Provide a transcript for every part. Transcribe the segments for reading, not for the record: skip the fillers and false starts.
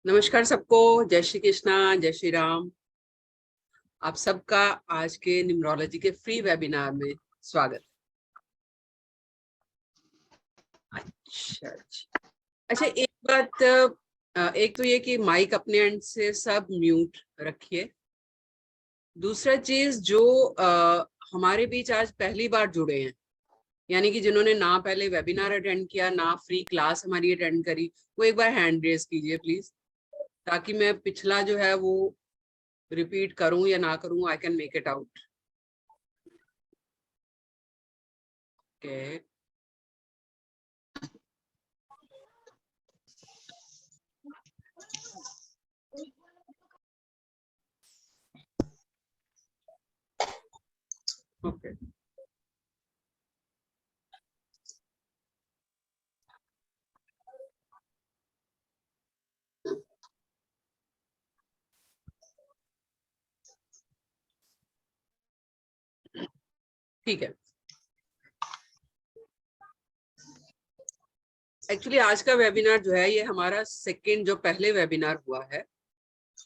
नमस्कार सबको, जय श्री कृष्णा, जय श्री राम। आप सबका आज के न्यूमरोलॉजी के फ्री वेबिनार में स्वागत। अच्छा, एक बात, एक तो ये कि माइक अपने एंड से सब म्यूट रखिए। दूसरा चीज, जो हमारे बीच आज पहली बार जुड़े हैं, यानी कि जिन्होंने ना पहले वेबिनार अटेंड किया ना फ्री क्लास हमारी अटेंड करी, वो एक बार हैंड रेज कीजिए प्लीज, ताकि मैं पिछला जो है वो रिपीट करूं या ना करूं, I can make it out. Okay, okay, ठीक है। एक्चुअली आज का वेबिनार जो है ये हमारा सेकंड, जो पहले वेबिनार हुआ है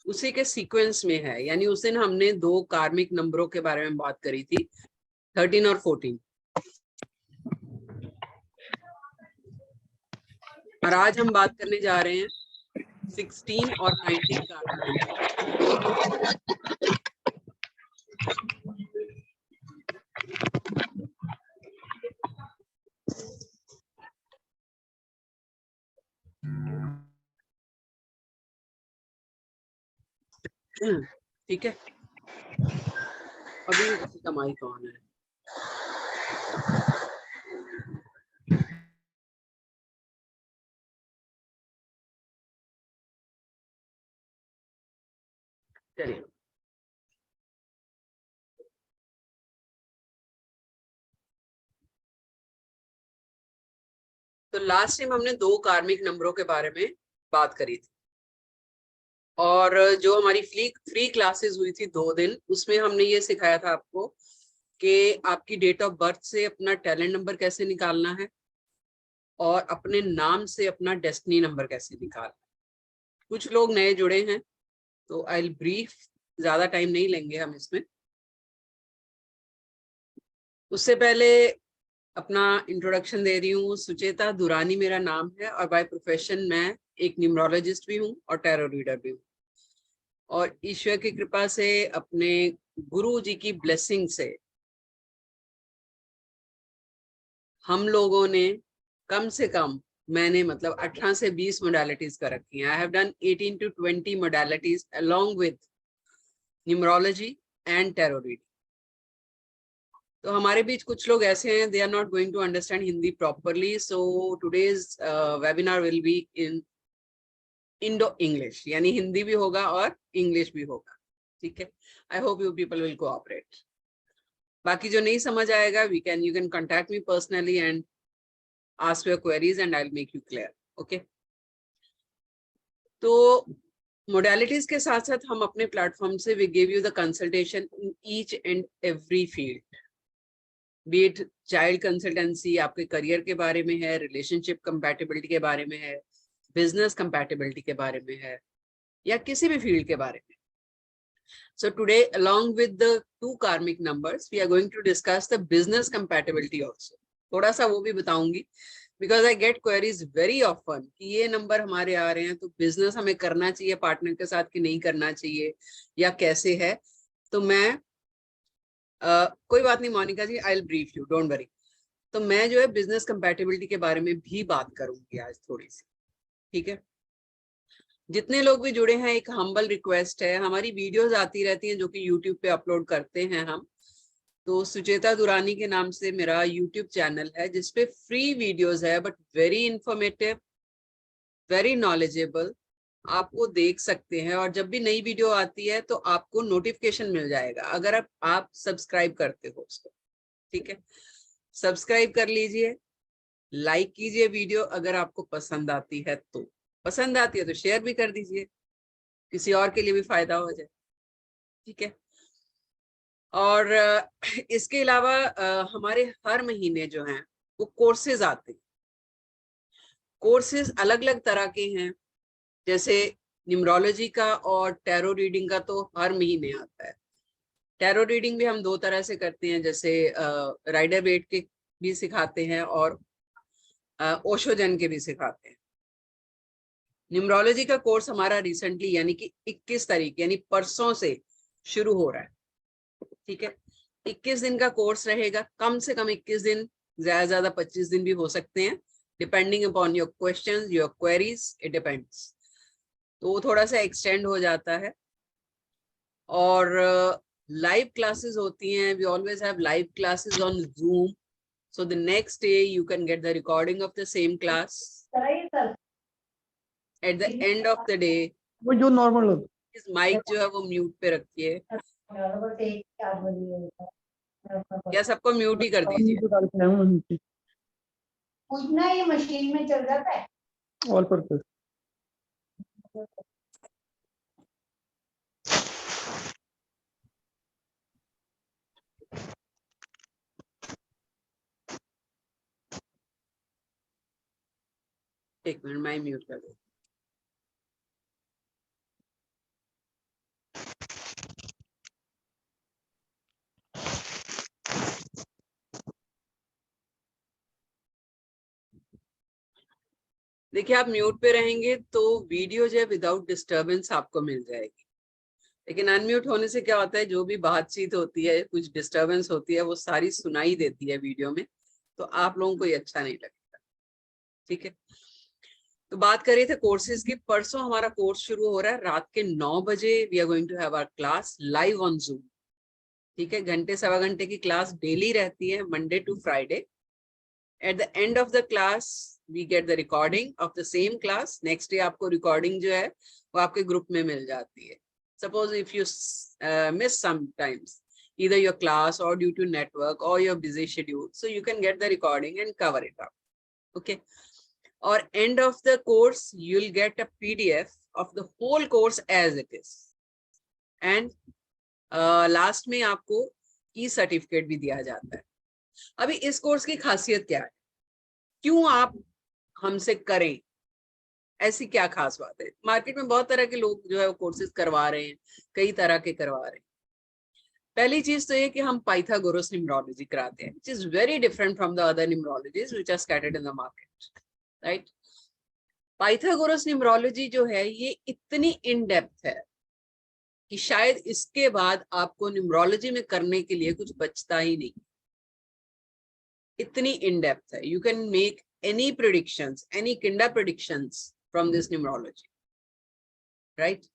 उसी के सीक्वेंस में है। यानी उस दिन हमने दो कार्मिक नंबरों के बारे में बात करी थी, 13 और 14, और आज हम बात करने जा रहे हैं 16 और 19 कार्मिक नंबर। ठीक है, अभी किसी का माइक ऑन है। चलिए, तो लास्ट टाइम हमने दो कार्मिक नंबरों के बारे में बात करी थी, और जो हमारी फ्री क्लासेस हुई थी 2 दिन, उसमें हमने ये सिखाया था आपको कि आपकी डेट ऑफ बर्थ से अपना टैलेंट नंबर कैसे निकालना है और अपने नाम से अपना डेस्टिनी नंबर कैसे निकालना है। कुछ लोग नए जुड़े हैं तो आई विल ब्रीफ, ज्यादा टाइम नहीं लेंगे हम इसमें। उससे पहले अपना इंट्रोडक्शन दे रही हूँ। सुचेता दुरानी मेरा नाम है और बाय प्रोफेशन मैं एक न्यूमरोलॉजिस्ट भी हूँ और टैरो रीडर भी हूँ, और ईश्वर की कृपा से, अपने गुरु जी की ब्लेसिंग से, हम लोगों ने कम से कम, मैंने मतलब 18 से 20 मोडालिटीज कर रखी हैं। I have done 18 to 20 modalities along with numerology and tarot reading. तो हमारे बीच कुछ लोग ऐसे हैं, they are not going to understand Hindi properly, so today's webinar will be in Indo English, यानी हिंदी भी होगा और इंग्लिश भी होगा। ठीक है, I hope you people will cooperate. बाकी जो नहीं समझ आएगा, you can contact me personally and ask your queries and I'll make you clear. Okay. तो मोडालिटीज के साथ साथ हम अपने प्लेटफॉर्म से we give you the consultation in each and every field, be it child consultancy, आपके career के बारे में है, रिलेशनशिप कंपैटिबिलिटी के बारे में है, बिजनेस कंपैटिबिलिटी के बारे में है, या किसी भी फील्ड के बारे में। So today, along with the two karmic numbers, we are going to discuss the business compatibility also. थोड़ा सा वो भी बताऊंगी, because I get queries very often कि ये नंबर हमारे आ रहे हैं तो बिजनेस हमें करना चाहिए पार्टनर के साथ कि नहीं करना चाहिए, या कैसे है। तो मैं कोई बात नहीं Monika ji, I will brief you, don't worry. तो मैं जो है बिजनेस कंपैटिबिलिटी के बारे में भी बात करूंगी आज थोड़ी सी। ठीक है, जितने लोग भी जुड़े हैं, एक हम्बल रिक्वेस्ट है, हमारी वीडियोस आती रहती हैं जो कि यूट्यूब पे अपलोड करते हैं हम। तो सुचेता दुरानी के नाम से मेरा यूट्यूब चैनल है जिसपे फ्री वीडियोस है, but very informative, very knowledgeable, आपको देख सकते हैं। और जब भी नई वीडियो आती है तो आपको नोटिफिकेशन मिल जाएगा अगर आप सब्सक्राइब करते हो उसको। ठीक है, सब्सक्राइब कर लीजिए, लाइक कीजिए वीडियो, अगर आपको पसंद आती है तो, पसंद आती है तो शेयर भी कर दीजिए, किसी और के लिए भी फायदा हो जाए। ठीक है, और इसके अलावा हमारे हर महीने जो हैं वो कोर्सेज आते हैं। कोर्सेज अलग अलग तरह के हैं, जैसे न्यूमरोलॉजी का और टैरो रीडिंग का तो हर महीने आता है। टैरो रीडिंग भी हम 2 तरह से करते हैं, जैसे राइडर वेट के भी सिखाते हैं और ओशोजन के भी सिखाते हैं। न्यूमरोलॉजी का कोर्स हमारा रिसेंटली यानी कि 21 तारीख यानी परसों से शुरू हो रहा है। ठीक है, 21 दिन का कोर्स रहेगा, कम से कम 21 दिन, ज्यादा 25 दिन भी हो सकते हैं, depending upon your questions, your queries, it depends. तो वो थोड़ा सा एक्सटेंड हो जाता है। और लाइव क्लासेस होती हैं, we always have live classes on Zoom, so the next day you can get the recording of the same class at the end of the day। वो जो नॉर्मल होता इस माइक जो है वो म्यूट पे रखिए, या सबको म्यूट ही कर दीजिए। पूछना, ये मशीन में चल जाता है ऑल पर्पस। एक मिनट, मैं म्यूट कर दूँ। देखिए, आप म्यूट पे रहेंगे तो वीडियो जो है विदाउट डिस्टरबेंस आपको मिल जाएगी, लेकिन अनम्यूट होने से क्या होता है, जो भी बातचीत होती है, कुछ डिस्टरबेंस होती है, वो सारी सुनाई देती है वीडियो में, तो आप लोगों को ये अच्छा नहीं लगता। ठीक है, तो बात कर रहे थे कोर्सेज की। परसों हमारा कोर्स शुरू हो रहा है रात के 9 बजे। We are going to have our class live on Zoom। ठीक है, घंटे सवा घंटे की क्लास डेली रहती है, Monday to Friday. At the end of the class we get the recording of the same class. Next day आपको recording जो है वो आपके ग्रुप में मिल जाती है। Suppose if you miss sometimes either your class or due to network or your busy schedule, so you can get the recording and cover it up. Okay, or end of the course you'll get a PDF of the whole course as it is, and last में आपको e-certificate भी दिया जाता है। अभी इस course की खासियत क्या है, क्यों आप हमसे करें, ऐसी क्या खास बात है? मार्केट में बहुत तरह के लोग जो है वो कोर्सेज करवा रहे हैं, कई तरह के करवा रहे हैं। पहली चीज तो ये कि हम पाइथागोरस न्यूमरोलॉजी कराते हैं, which is very different from the other numerologies which are scattered in the market, right? Pythagoras numerology जो है ये इतनी इन डेप्थ है कि शायद इसके बाद आपको न्यूमरोलॉजी में करने के लिए कुछ बचता ही नहीं। इतनी इन डेप्थ है, you can make any predictions, any kinda predictions from this numerology, right?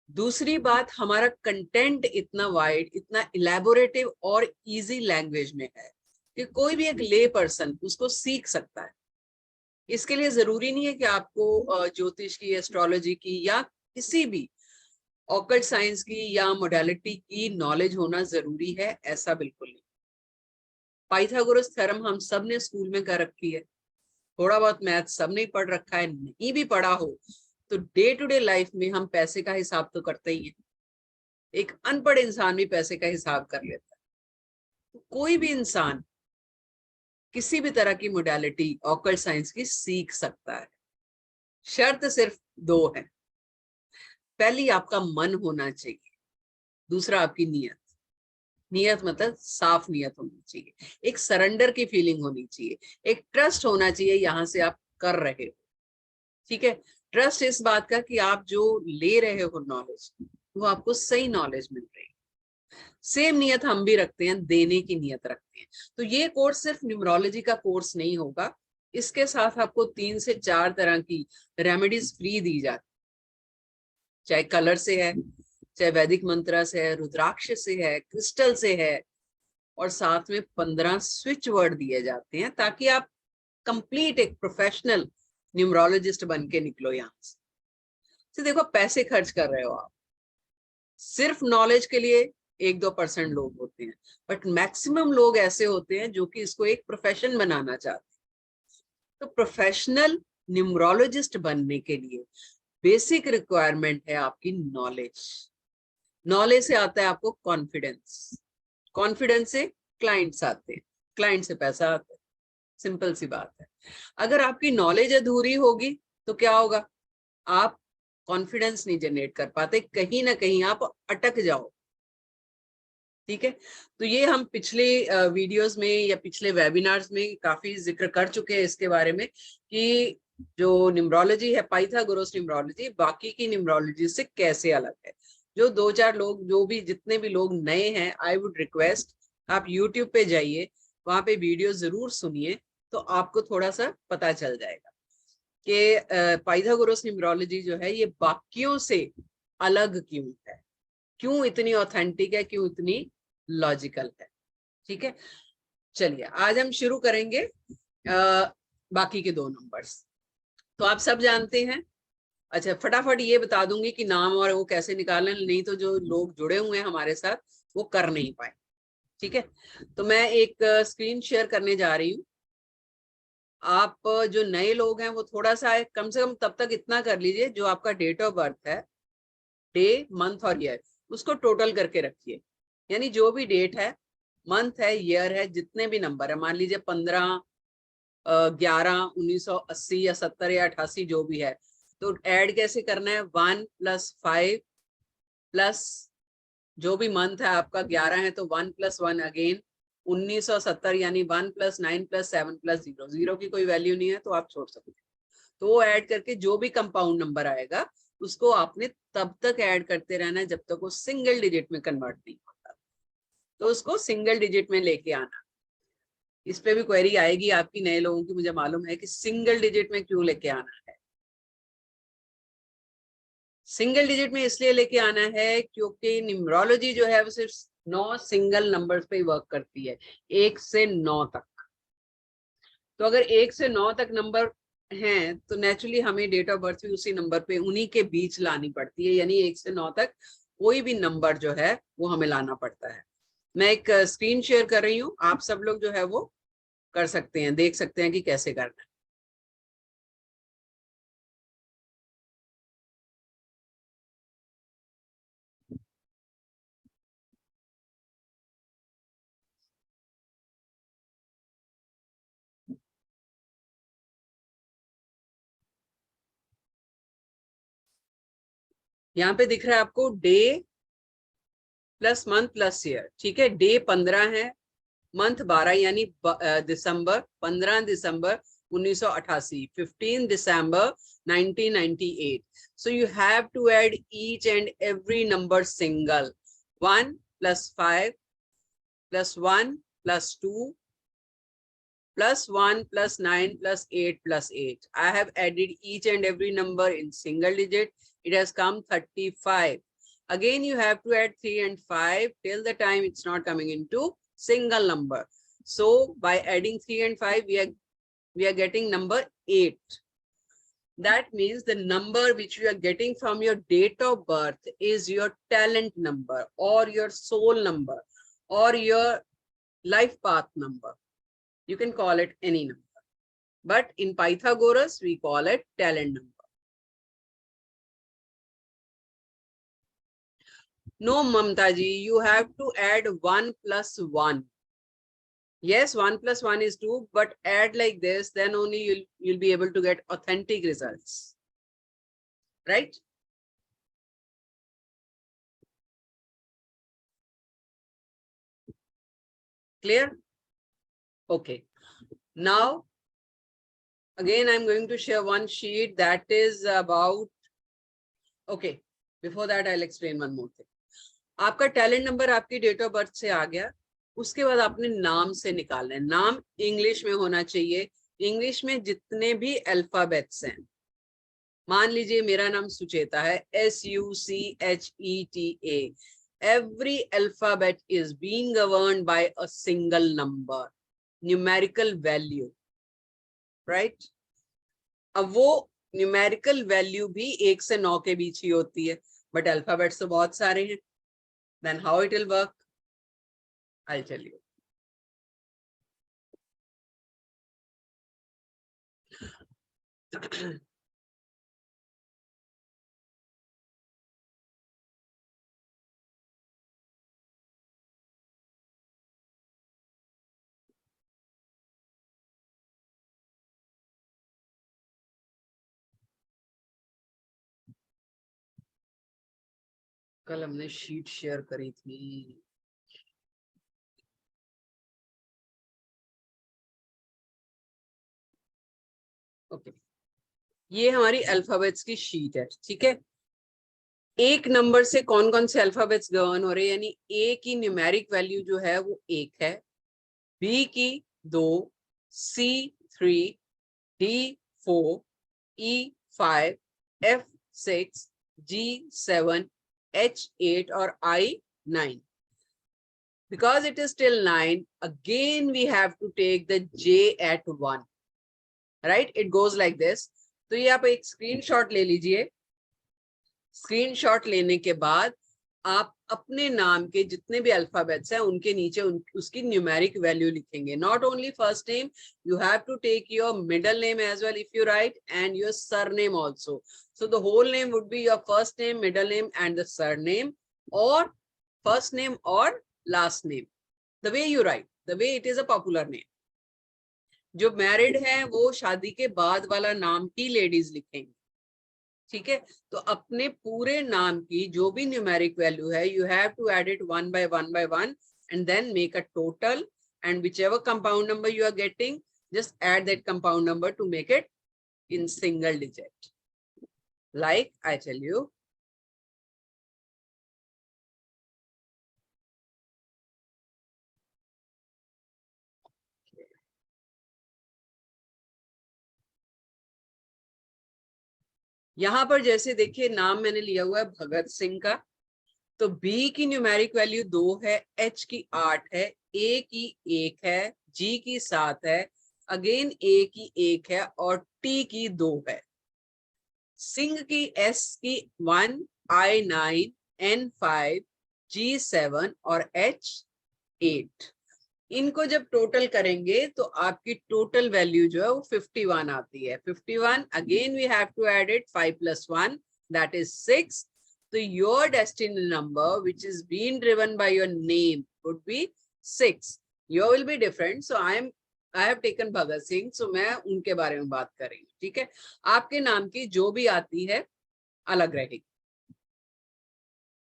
दूसरी बात, हमारा कंटेंट इतना वाइड, इतना इलेबोरेटिव और इजी लैंग्वेज में है कि कोई भी एक ले पर्सन उसको सीख सकता है। इसके लिए जरूरी नहीं है कि आपको ज्योतिष की, एस्ट्रोलॉजी की या किसी भी ऑकल्ट साइंस की या मोडालिटी की नॉलेज होना जरूरी है, ऐसा बिल्कुल नहीं। पाइथागोरस थ्योरम हम सब ने स्कूल में कर रखी है, थोड़ा बहुत मैथ सब ने पढ़ रखा है, नहीं भी पढ़ा हो तो डे टू डे लाइफ में हम पैसे का हिसाब तो करते ही हैं। एक अनपढ़ इंसान भी पैसे का हिसाब कर लेता है। तो कोई भी इंसान किसी भी तरह की मोडालिटी ऑकल्ट साइंस की सीख सकता है। शर्त सिर्फ 2 है। पहली, आपका मन होना चाहिए। दूसरा, आपकी नीयत। नीयत मतलब साफ नीयत होनी चाहिए, एक सरेंडर की फीलिंग होनी चाहिए, एक ट्रस्ट होना चाहिए यहां से आप कर रहे हो। ठीक है, ट्रस्ट इस बात का कि आप जो ले रहे हो नॉलेज वो आपको सही नॉलेज मिल रही है। सेम नियत हम भी रखते हैं, देने की नियत रखते हैं। तो ये कोर्स सिर्फ न्यूमरोलॉजी का कोर्स नहीं होगा, इसके साथ आपको 3 से 4 तरह की रेमेडीज फ्री दी जाती, चाहे कलर से है, चाहे वैदिक मंत्र से है, रुद्राक्ष से है, क्रिस्टल से है, और साथ में 15 स्विच वर्ड दिए जाते हैं ताकि आप कंप्लीट एक प्रोफेशनल न्यूमरोलॉजिस्ट बन के निकलो यहाँ से। तो देखो, पैसे खर्च कर रहे हो आप सिर्फ नॉलेज के लिए, 1-2% लोग होते हैं, बट मैक्सिमम लोग ऐसे होते हैं जो कि इसको एक प्रोफेशन बनाना चाहते हैं। तो प्रोफेशनल न्यूमरोलॉजिस्ट बनने के लिए बेसिक रिक्वायरमेंट है आपकी नॉलेज। नॉलेज से आता है आपको कॉन्फिडेंस, कॉन्फिडेंस से क्लाइंट्स आते हैं, क्लाइंट से पैसा आता है। सिंपल सी बात है। अगर आपकी नॉलेज अधूरी होगी तो क्या होगा, आप कॉन्फिडेंस नहीं जनरेट कर पाते, कहीं ना कहीं आप अटक जाओ। ठीक है, तो ये हम पिछले वीडियोस में या पिछले वेबिनार्स में काफी जिक्र कर चुके हैं इसके बारे में कि जो न्यूमरोलॉजी है, पाइथागोरस न्यूमरोलॉजी बाकी की न्यूमरोलॉजी से कैसे अलग है। जो 2-4 लोग, जो भी जितने भी लोग नए हैं, आई वुड रिक्वेस्ट आप यूट्यूब पे जाइए, वहां पे वीडियो जरूर सुनिए, तो आपको थोड़ा सा पता चल जाएगा कि पाइथागोरस न्यूमरोलॉजी जो है ये बाकियों से अलग क्यों है, क्यों इतनी ऑथेंटिक है, क्यों इतनी लॉजिकल है। ठीक है, चलिए आज हम शुरू करेंगे बाकी के 2 नंबर्स। तो आप सब जानते हैं। अच्छा, फटाफट ये बता दूंगी कि नाम और वो कैसे निकालें, नहीं तो जो लोग जुड़े हुए हैं हमारे साथ वो कर नहीं पाए। ठीक है, तो मैं एक स्क्रीन शेयर करने जा रही हूँ। आप जो नए लोग हैं वो थोड़ा सा कम से कम तब तक इतना कर लीजिए, जो आपका डेट ऑफ बर्थ है, डे मंथ और ईयर, उसको टोटल करके रखिए। यानी जो भी डेट है, मंथ है, ईयर है, जितने भी नंबर है, मान लीजिए 15, 11, 1980 या 70 या 88 जो भी है, तो ऐड कैसे करना है, 1 + 5 प्लस जो भी मंथ है आपका 11 है तो 1 + 1 अगेन 1970, यानी 1 + 9 + 7 + 0, 0 की कोई वैल्यू नहीं है तो आप छोड़ सकते हैं। तो वो ऐड करके जो भी कंपाउंड नंबर आएगा उसको आपने तब तक ऐड करते रहना है जब तक वो सिंगल डिजिट में कन्वर्ट नहीं होता, तो उसको सिंगल डिजिट में लेके आना। इस पे भी क्वेरी आएगी आपकी नए लोगों की, मुझे मालूम है कि सिंगल डिजिट में क्यों लेके आना है। सिंगल डिजिट में इसलिए लेके आना है क्योंकि न्यूमरोलॉजी जो है वो सिर्फ 9 सिंगल नंबर्स पे वर्क करती है, 1 से 9 तक। तो अगर 1 से 9 तक नंबर हैं तो नेचुरली हमें डेट ऑफ बर्थ भी उसी नंबर पे, उन्हीं के बीच लानी पड़ती है, यानी 1 से 9 तक कोई भी नंबर जो है वो हमें लाना पड़ता है। मैं एक स्क्रीन शेयर कर रही हूँ, आप सब लोग जो है वो कर सकते हैं, देख सकते हैं कि कैसे करना है। यहाँ पे दिख रहा है आपको debt plus month plus year. ठीक है, डे 15 है, मंथ 12 यानी दिसंबर, 15 दिसंबर 1988, 15 दिसंबर 1998. So you have to add each and every number single. 1 + 5 + 1 + 2 + 1 + 9 + 8 + 8. I have added each and every number in single digit. It has come 35. Again, you have to add 3 and 5 till the time it's not coming into single number. So by adding 3 and 5, we are getting number 8. That means the number which you are getting from your date of birth is your talent number or your soul number or your life path number. You can call it any number, but in Pythagoras we call it talent number. No, Mamta ji, you have to add 1 + 1. Yes, 1 + 1 is 2, but add like this, then only you'll be able to get authentic results, right? Clear? Okay. Now, again, I'm going to share one sheet that is about, okay, before that I'll explain one more thing. आपका talent number आपकी date of birth से आ गया, उसके बाद आपने नाम से निकालना है। नाम इंग्लिश में होना चाहिए, इंग्लिश में जितने भी अल्फाबेट्स हैं। मान लीजिए मेरा नाम सुचेता है, SUCHETA. Every alphabet is being governed by a single number, numerical value, right? अब वो न्यूमेरिकल वैल्यू भी 1 से 9 के बीच ही होती है, बट अल्फाबेट्स तो बहुत सारे हैं। Then how it will work? I'll tell you. कल हमने शीट शेयर करी थी। ओके, ये हमारी अल्फाबेट्स की शीट है, ठीक है। एक नंबर से कौन कौन से अल्फाबेट्स गवर्न हो रहे हैं, यानी ए की न्यूमेरिक वैल्यू जो है वो 1 है, बी की 2, सी 3, डी 4, ई 5, एफ 6, जी 7, एच 8 और आई 9. Because it is till 9, again we have to take the J at 1. Right? It goes like this. तो ये आप एक स्क्रीनशॉट ले लीजिए। स्क्रीनशॉट लेने के बाद आप अपने नाम के जितने भी अल्फाबेट्स हैं उनके नीचे उसकी न्यूमेरिक वैल्यू लिखेंगे। Not only first name, you have to take your middle name as well if you write, and your surname also. So the whole name would be your first name, middle name and the surname, और first name और last name, the way you write, the way it is a popular name. जो married है वो शादी के बाद वाला नाम ही लेडीज लिखेंगे, ठीक है। तो अपने पूरे नाम की जो भी न्यूमेरिक वैल्यू है, you have to add it one by one and then make a total, and whichever compound number you are getting, just add that compound number to make it in single digit. Like I tell you, यहां पर जैसे देखिए नाम मैंने लिया हुआ है भगत सिंह का, तो B की न्यूमेरिक वैल्यू 2 है, H की 8 है, A की 1 है, G की 7 है, अगेन A की 1 है और T की 2 है। सिंह की S की 1, I 9, N 5, G 7 और H 8। इनको जब टोटल करेंगे तो आपकी टोटल वैल्यू जो है वो 51 आती है। 51 again we have to add it 5 + 1 that is 6. So your destiny number which is being driven by your name would be 6. Your will be different. So I have taken Bhagat Singh. So मैं उनके बारे में बात कर रही हूँ, ठीक है। आपके नाम की जो भी आती है अलग रहेगी।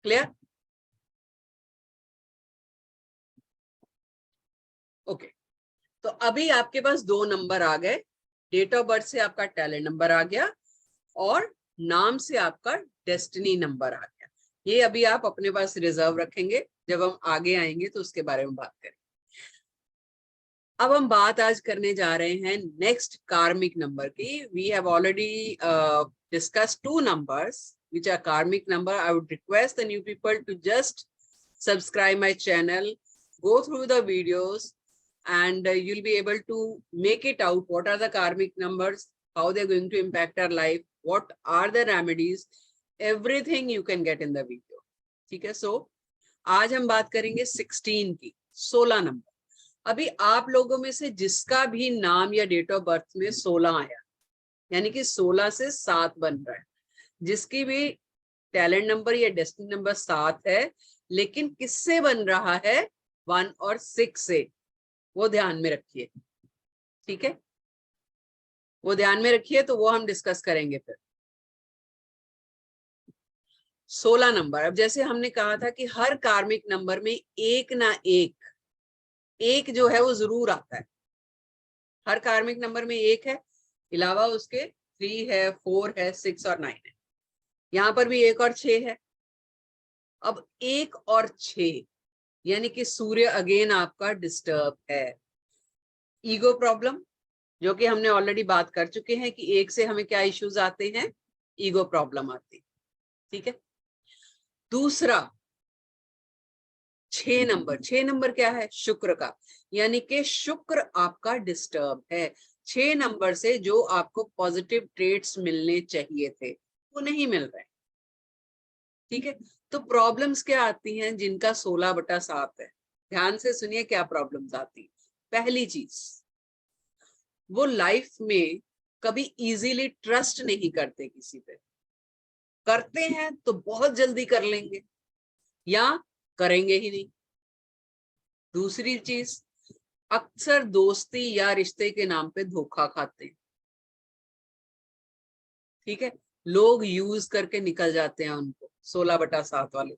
क्लियर? ओके, तो अभी आपके पास 2 नंबर आ गए। डेट ऑफ बर्थ से आपका टैलेंट नंबर आ गया और नाम से आपका डेस्टिनी नंबर आ गया। ये अभी आप अपने पास रिजर्व रखेंगे, जब हम आगे आएंगे तो उसके बारे में बात करेंगे। अब हम बात आज करने जा रहे हैं नेक्स्ट कार्मिक नंबर की। We have already discussed 2 numbers which are karmic number. I would request the new people to just subscribe my channel, go through the videos, and you'll be able to make it out what are the karmic numbers, how they're going to impact our life, what are the remedies, everything you can get in the video. ठीक है, so आज हम बात करेंगे 16 की, 16 number. अभी आप लोगों में से जिसका भी नाम या डेट ऑफ बर्थ में 16 आया, यानी कि 16 से 7 बन रहा है, जिसकी भी टैलेंट नंबर या डेस्टिनी नंबर 7 है, लेकिन किससे बन रहा है? 1 और 6 से, वो ध्यान में रखिए, ठीक है, वो ध्यान में रखिए, तो वो हम डिस्कस करेंगे फिर। 16 नंबर, अब जैसे हमने कहा था कि हर कार्मिक नंबर में एक ना एक जो है वो जरूर आता है। हर कार्मिक नंबर में एक है, अलावा उसके 3 है, 4 है, 6 और 9 है। यहाँ पर भी 1 और 6 है। अब 1 और 6 यानी कि सूर्य अगेन आपका डिस्टर्ब है। ईगो प्रॉब्लम, जो कि हमने ऑलरेडी बात कर चुके हैं कि 1 से हमें क्या इश्यूज आते हैं, ईगो प्रॉब्लम आती है, ठीक है। दूसरा 6 नंबर, 6 नंबर क्या है? शुक्र का, यानी कि शुक्र आपका डिस्टर्ब है। 6 नंबर से जो आपको पॉजिटिव ट्रेट्स मिलने चाहिए थे वो नहीं मिल रहे, ठीक है। तो प्रॉब्लम्स क्या आती हैं जिनका 16/7 है? ध्यान से सुनिए क्या प्रॉब्लम्स आती। पहली चीज, वो लाइफ में कभी इजीली ट्रस्ट नहीं करते किसी पे, करते हैं तो बहुत जल्दी कर लेंगे या करेंगे ही नहीं। दूसरी चीज, अक्सर दोस्ती या रिश्ते के नाम पे धोखा खाते हैं, ठीक है। लोग यूज करके निकल जाते हैं उनको, 16/7 वाले।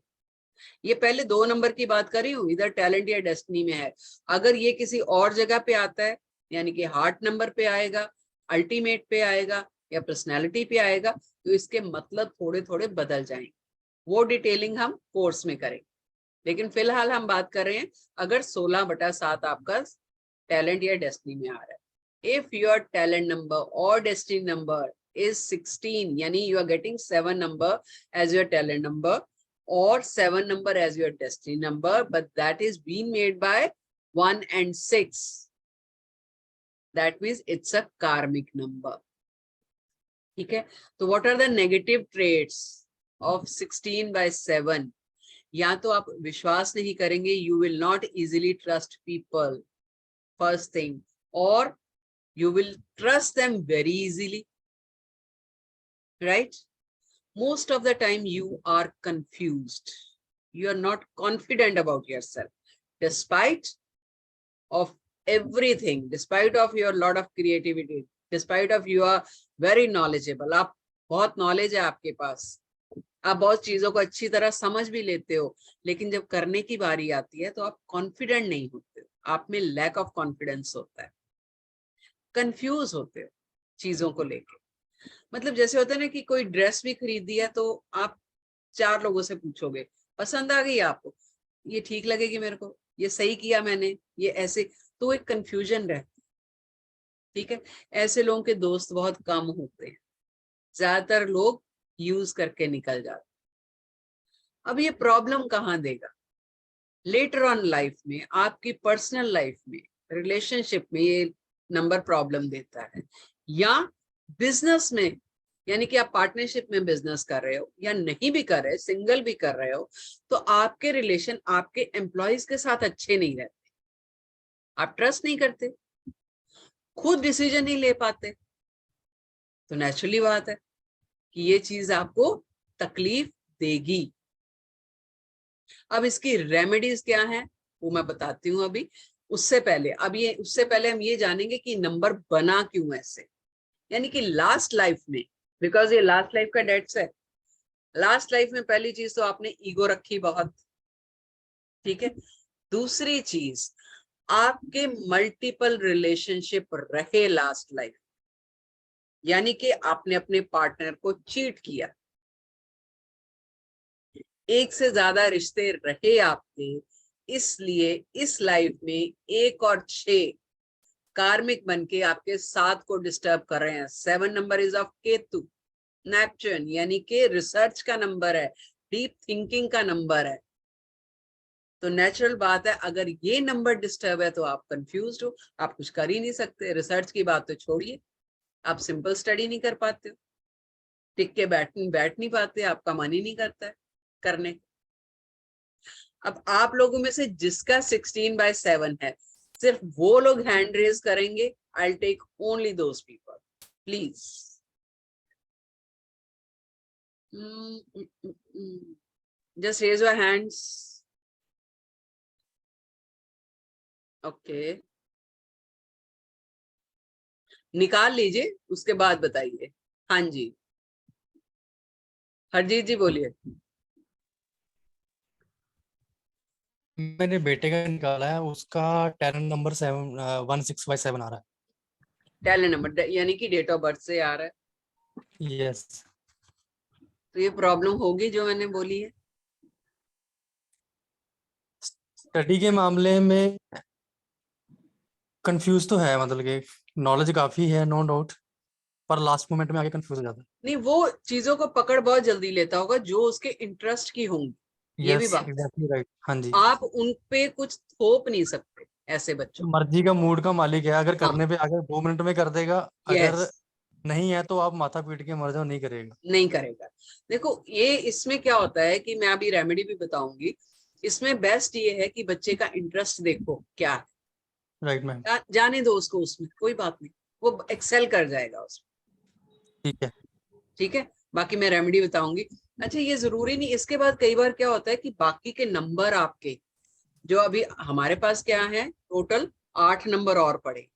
ये पहले 2 नंबर की बात कर रही हूँ, इधर टैलेंट या डेस्टिनी में है। अगर ये किसी और जगह पे आता है, यानी कि हार्ट नंबर पे आएगा, अल्टीमेट पे आएगा या पर्सनैलिटी पे आएगा, तो इसके मतलब थोड़े थोड़े बदल जाएंगे। वो डिटेलिंग हम कोर्स में करेंगे, लेकिन फिलहाल हम बात कर रहे हैं अगर 16/7 आपका टैलेंट या डेस्टिनी में आ रहा है। इफ योर टैलेंट नंबर और डेस्टिनी नंबर is 16, यानी you are getting 7 number as your talent number or 7 number as your destiny number, but that is being made by 1 and 6. That means it's a karmic number. ठीक है, तो what are the negative traits of 16/7? या तो आप विश्वास नहीं करेंगे, you will not easily trust people, first thing, or you will trust them very easily. Right? Most of the time you are confused. You are not confident about yourself. Despite of everything, despite of your lot of creativity, despite of you are very knowledgeable. आप बहुत knowledge है आपके पास, आप बहुत चीजों को अच्छी तरह समझ भी लेते हो, लेकिन जब करने की बारी आती है तो आप confident नहीं होते हो, आप में lack of confidence होता है, confuse होते हो चीजों को लेके। मतलब जैसे होता है ना कि कोई ड्रेस भी खरीदी है तो आप 4 लोगों से पूछोगे, पसंद आ गई आपको, ये ठीक लगेगी मेरे को, ये सही किया मैंने, ये ऐसे, तो एक कंफ्यूजन रहती है। ठीक है, ऐसे लोगों के दोस्त बहुत कम होते हैं, ज्यादातर लोग यूज करके निकल जाते। अब ये प्रॉब्लम कहाँ देगा? लेटर ऑन लाइफ में, आपकी पर्सनल लाइफ में, रिलेशनशिप में ये नंबर प्रॉब्लम देता है, या बिजनेस में, यानी कि आप पार्टनरशिप में बिजनेस कर रहे हो या नहीं भी कर रहे, सिंगल भी कर रहे हो, तो आपके रिलेशन आपके एम्प्लॉयज के साथ अच्छे नहीं रहते, आप ट्रस्ट नहीं करते, खुद डिसीजन नहीं ले पाते, तो नेचुरली बात है कि ये चीज आपको तकलीफ देगी। अब इसकी रेमेडीज क्या है वो मैं बताती हूँ अभी। उससे पहले हम ये जानेंगे कि नंबर बना क्यों ऐसे, यानी कि लास्ट लाइफ में, बिकॉज ये लास्ट लाइफ का डेट्स है, लास्ट लाइफ में पहली चीज तो आपने ईगो रखी बहुत, ठीक है। दूसरी चीज, आपके मल्टीपल रिलेशनशिप रहे लास्ट लाइफ, यानी कि आपने अपने पार्टनर को चीट किया, एक से ज्यादा रिश्ते रहे आपके, इसलिए इस लाइफ में 1 और 6 कार्मिक बन के आपके 7 को डिस्टर्ब कर रहे हैं। 7 number is of Ketu, Neptune, यानी कि रिसर्च का नंबर है, डीप थिंकिंग का नंबर है। तो नेचुरल बात है, अगर ये नंबर डिस्टर्ब है तो आप कंफ्यूज्ड हो, आप कुछ कर ही नहीं सकते। रिसर्च की बात तो छोड़िए, आप सिंपल स्टडी नहीं कर पाते हो, टिक के बैठ नहीं पाते, आपका मन ही नहीं करता है करने। अब आप लोगों में से जिसका 16/7 है, सिर्फ वो लोग हैंड रेज करेंगे। I will take only those people, please. Just raise your hands. Okay, निकाल लीजिए, उसके बाद बताइए। हाँ जी, हरजीत जी बोलिए। मैंने बेटे का निकाला है, उसका टैलेंट नंबर 16/7 आ रहा है। टैलेंट नंबर यानी कि डेट ऑफ बर्थ से आ रहा है। यस। तो ये प्रॉब्लम होगी जो मैंने बोली है। स्टडी के मामले में कंफ्यूज तो है, मतलब कि नॉलेज काफी है नो डाउट, पर लास्ट मोमेंट में आके कंफ्यूज हो जाता है। नहीं, वो चीजों को पकड़ बहुत जल्दी लेता होगा जो उसके इंटरेस्ट की होंगी, ये भी बात एग्जैक्टली राइट। हाँ जी, आप उन पे कुछ थोप नहीं सकते ऐसे बच्चों। मर्जी का मूड का मालिक है, अगर हाँ, करने पे अगर 2 मिनट में कर देगा, अगर यस, नहीं है तो आप माथा पीट के मर जाओ, नहीं करेगा। नहीं करेगा। देखो ये इसमें क्या होता है कि मैं अभी रेमेडी भी बताऊंगी। इसमें बेस्ट ये है कि बच्चे का इंटरेस्ट देखो क्या है, राइट मैम। जाने दो उसको, उसमें कोई बात नहीं, वो एक्सेल कर जाएगा उसमें। ठीक है। ठीक है, बाकी मैं रेमेडी बताऊंगी। अच्छा, ये जरूरी नहीं, इसके बाद कई बार क्या होता है कि बाकी के नंबर आपके, जो अभी हमारे पास क्या है, टोटल 8 नंबर और पड़े,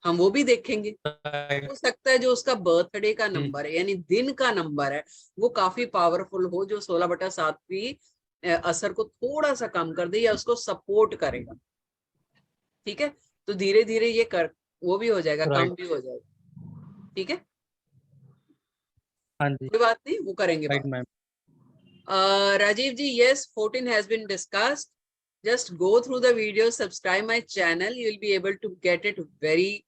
हम वो भी देखेंगे। Right. हो सकता है जो उसका बर्थडे का नंबर है यानी दिन का नंबर है वो काफी पावरफुल हो, जो 16/7 की असर को थोड़ा सा कम कर दे या उसको सपोर्ट करेगा। ठीक है, तो धीरे धीरे ये कर वो भी हो जाएगा, कम Right. भी हो जाएगा। ठीक है, हाँ जी, कोई बात नहीं, वो करेंगे right बात। Ma'am. Rajiv ji, yes, 14 has been discussed. Just go through the video, subscribe my channel. You'll be able to get it very,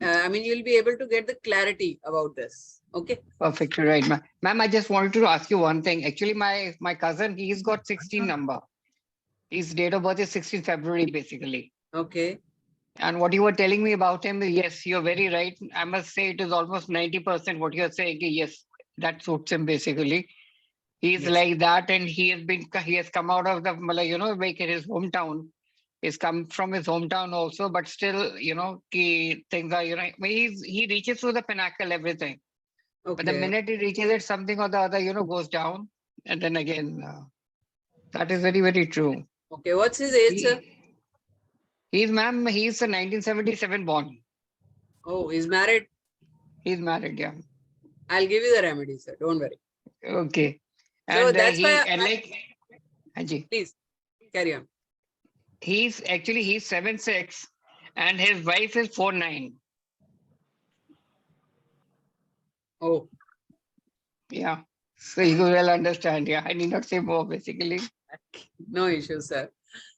you'll be able to get the clarity about this. Okay. Perfect, right, ma'am. Ma'am, I just wanted to ask you one thing. Actually, my cousin, he's got 16 number. His date of birth is 16 February, basically. Okay. And what you were telling me about him, yes, you're very right. I must say it is almost 90% what you're saying. Yes, that suits him basically. He's Yes. like that, and he has come out of the, like his hometown. He's come from his hometown also, but still, things are, he reaches to the pinnacle, everything. But the Okay. minute he reaches it, something or the other, goes down. And then again, that is very, very true. Okay. What's his age, sir? He's a 1977 born. Oh, he's married. He's married, yeah. I'll give you the remedy, sir. Don't worry. Okay. So And that's why Haji, please carry on. he's 7'6", and his wife is 4'9". Oh, Yeah. So you will understand. Yeah. I need not say more, basically. no issue, sir.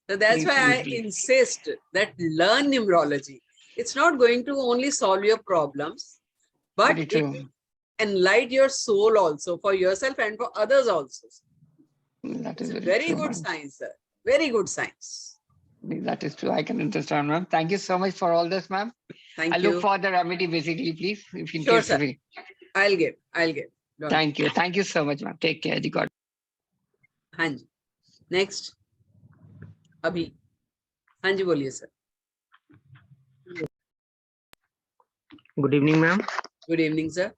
So that's Please, why I please. insist that learn numerology. It's not going to only solve your problems, but Very it true. will enlighten your soul also, for yourself and for others also. That is It's very very true, good ma'am. science, sir. Very good science. That is true. I can understand, ma'am. Thank you so much for all this, ma'am. Thank I you. look for the remedy, basically, please. If in Sure, case sir. we- I'll get. Don't Thank you. Thank you so much, ma'am. Take care. God. हाँ जी, next अभी। हाँ जी, बोलिए sir. Good evening, ma'am. Good evening sir.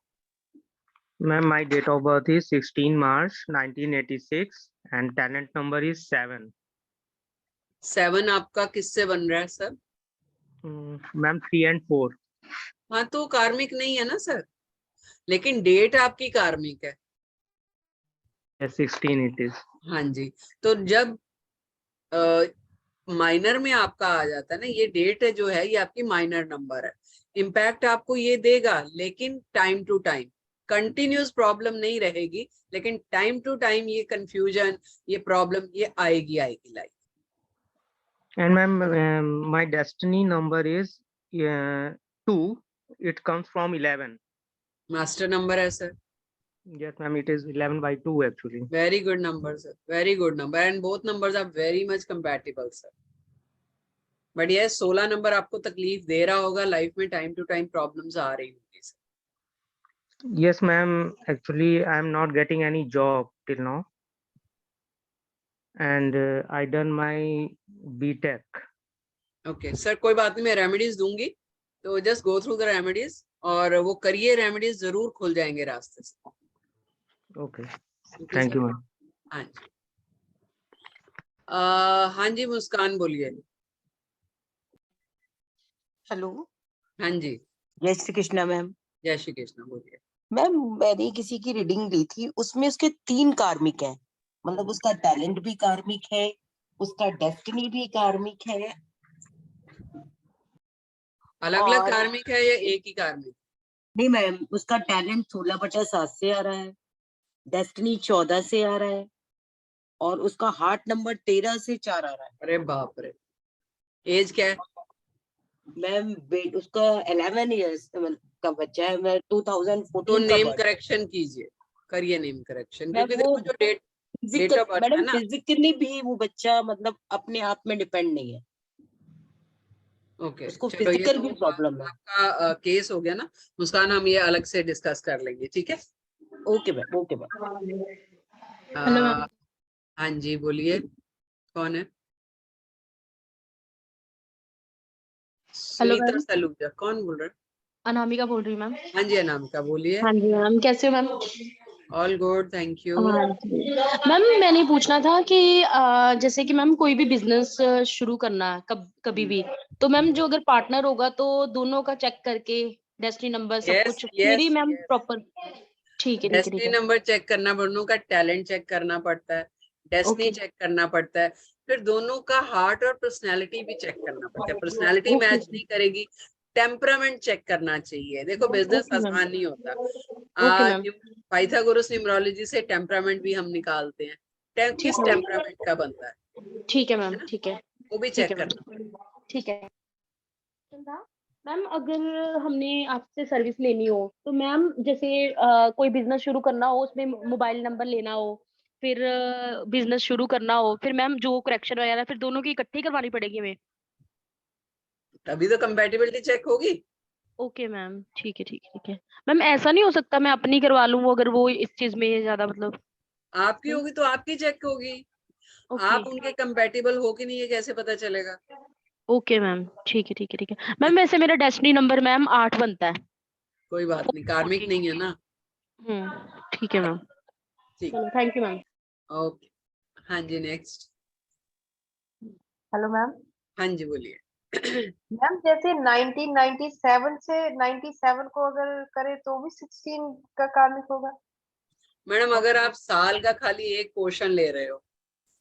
Ma'am, my date of birth is 16 March 1986 and talent number is 7. 7 आपका किससे बन रहा है सर? Ma'am, 3 and 4. हाँ, तो कार्मिक नहीं है ना सर, लेकिन डेट आपकी कार्मिक है। Yes, 16 it is. हाँ जी, तो जब माइनर में आपका आ जाता है ना, ये डेट है जो है, ये आपकी माइनर नंबर है। इम्पैक्ट आपको ये देगा, लेकिन time to time. Continuous problem नहीं रहेगी, लेकिन टाइम टू टाइम ये कंफ्यूजन, ये प्रॉब्लम ये आएगी life. And ma'am, my destiny number is 2. It comes from 11. Master number है sir. Yes, ma'am, it is 11 by 2 actually. Very good number, sir. Very good number, and both numbers are very much compatible, sir. But yes, 16 number आपको तकलीफ दे रहा होगा life में, time to time problems आ रही होंगी sir. Yes, ma'am. Actually, I am not getting any job till now. And I done my B.Tech. Okay sir, कोई बात नहीं, मैं रेमेडीज दूंगी, तो just go through the remedies और वो करिए, रेमेडीज जरूर खुल जाएंगे रास्ते से। Okay. Thank you, ma'am. हाँ जी, हाँ जी, मुस्कान बोलिए। हेलो। हाँ जी, जय श्री कृष्णा मैम। जय श्री कृष्ण, बोलिए। मैम, मैंने किसी की रीडिंग ली थी, उसमें उसके 3 कार्मिक हैं, मतलब उसका टैलेंट भी कार्मिक है, उसका डेस्टिनी भी कार्मिक है। अलग अलग और कार्मिक है या एक ही कार्मिक? नहीं मैम, उसका टैलेंट 16/7 से आ रहा है, डेस्टिनी 14 से आ रहा है, और उसका हार्ट नंबर 13 से 4 आ रहा है। अरे बाप रे, एज क्या है? मैम उसका 11 इयर्स का बच्चा है। मैं 2014 तो का नेम birth। करेक्शन कीजिए, करिए नेम करेक्शन, मैम क्योंकि देखो जो डेट ऑफ बर्थ है मैडम ना। फिजिकली भी वो बच्चा मतलब अपने आप में डिपेंड नहीं है, ओके, उसको चलो ये फिजिकल तो भी प्रॉब्लम है। आपका केस हो गया ना मुस्कान, हम ये अलग से डिस्कस कर लेंगे, ठीक है? Okay ma'am, okay ma'am. हाँ जी, बोलिए, कौन है? हेलो सुनीता मैम, सलूजा, कौन बोल रहा है? अनामिका बोल रही हूँ मैम। हाँ जी, अनामिका बोलिए। हाँ जी मैम, कैसे हो ma'am? All good, thank you. Ma'am मैंने पूछना था कि जैसे कि मैम कोई भी बिजनेस शुरू करना है कभी भी, तो मैम जो अगर पार्टनर होगा तो दोनों का चेक करके डेस्टिनी नंबर सब Yes, कुछ yes, फिर ही मैम yes. प्रॉपर। ठीक है ठीक है ठीक डेस्टिनी है। नंबर चेक करना, दोनों का टैलेंट चेक करना पड़ता है, डेस्टिनी ओके चेक करना पड़ता है, फिर दोनों का हार्ट और पर्सनालिटी भी चेक करना पड़ता है। पर्सनालिटी ओके मैच नहीं करेगी, टेम्परामेंट चेक करना चाहिए। देखो बिजनेस ओके मैम आसान नहीं होता। ओके मैम पाइथागोरस न्यूमरोलॉजी से टेम्परामेंट भी हम निकालते हैं, ठीक किस है टेम्परामेंट का बनता ठीक है है मैम ना, ठीक है वो भी ठीक है चेक करना पड़ता मैम ठीक है। मैम अगर हमने आपसे सर्विस लेनी हो तो मैम जैसे कोई बिजनेस शुरू करना हो, उसमें मोबाइल नंबर लेना हो, फिर बिजनेस शुरू करना हो, फिर मैम जो करेक्शन वगैरह फिर दोनों की इकट्ठी करवानी पड़ेगी हमें। है, तभी तो कंपैटिबिलिटी चेक होगी। ओके मैम ठीक है ठीक है ठीक है। मैम ऐसा नहीं हो सकता मैं अपनी करवा लूँ वो, अगर वो इस चीज में ज्यादा मतलब। आपकी होगी तो आपकी चेक होगी, ओके आप उनके कंपैटिबल हो कि नहीं ये कैसे पता चलेगा? ओके मैम ठीक है ठीक है ठीक है। मैम वैसे मेरा डेस्टिनी नंबर मैम 8 बनता है। कोई बात नहीं, कार्मिक नहीं है ना। ठीक है मैम। ठीक, चलो थैंक यू मैम। ओके। हाँ जी, नेक्स्ट। Hello ma'am. हाँ जी, बोलिए। मैम जैसे 1997 से 97 को अगर करे तो भी 16 का कार्मिक होगा? मैडम अगर आप साल का खाली एक पोर्शन ले रहे हो,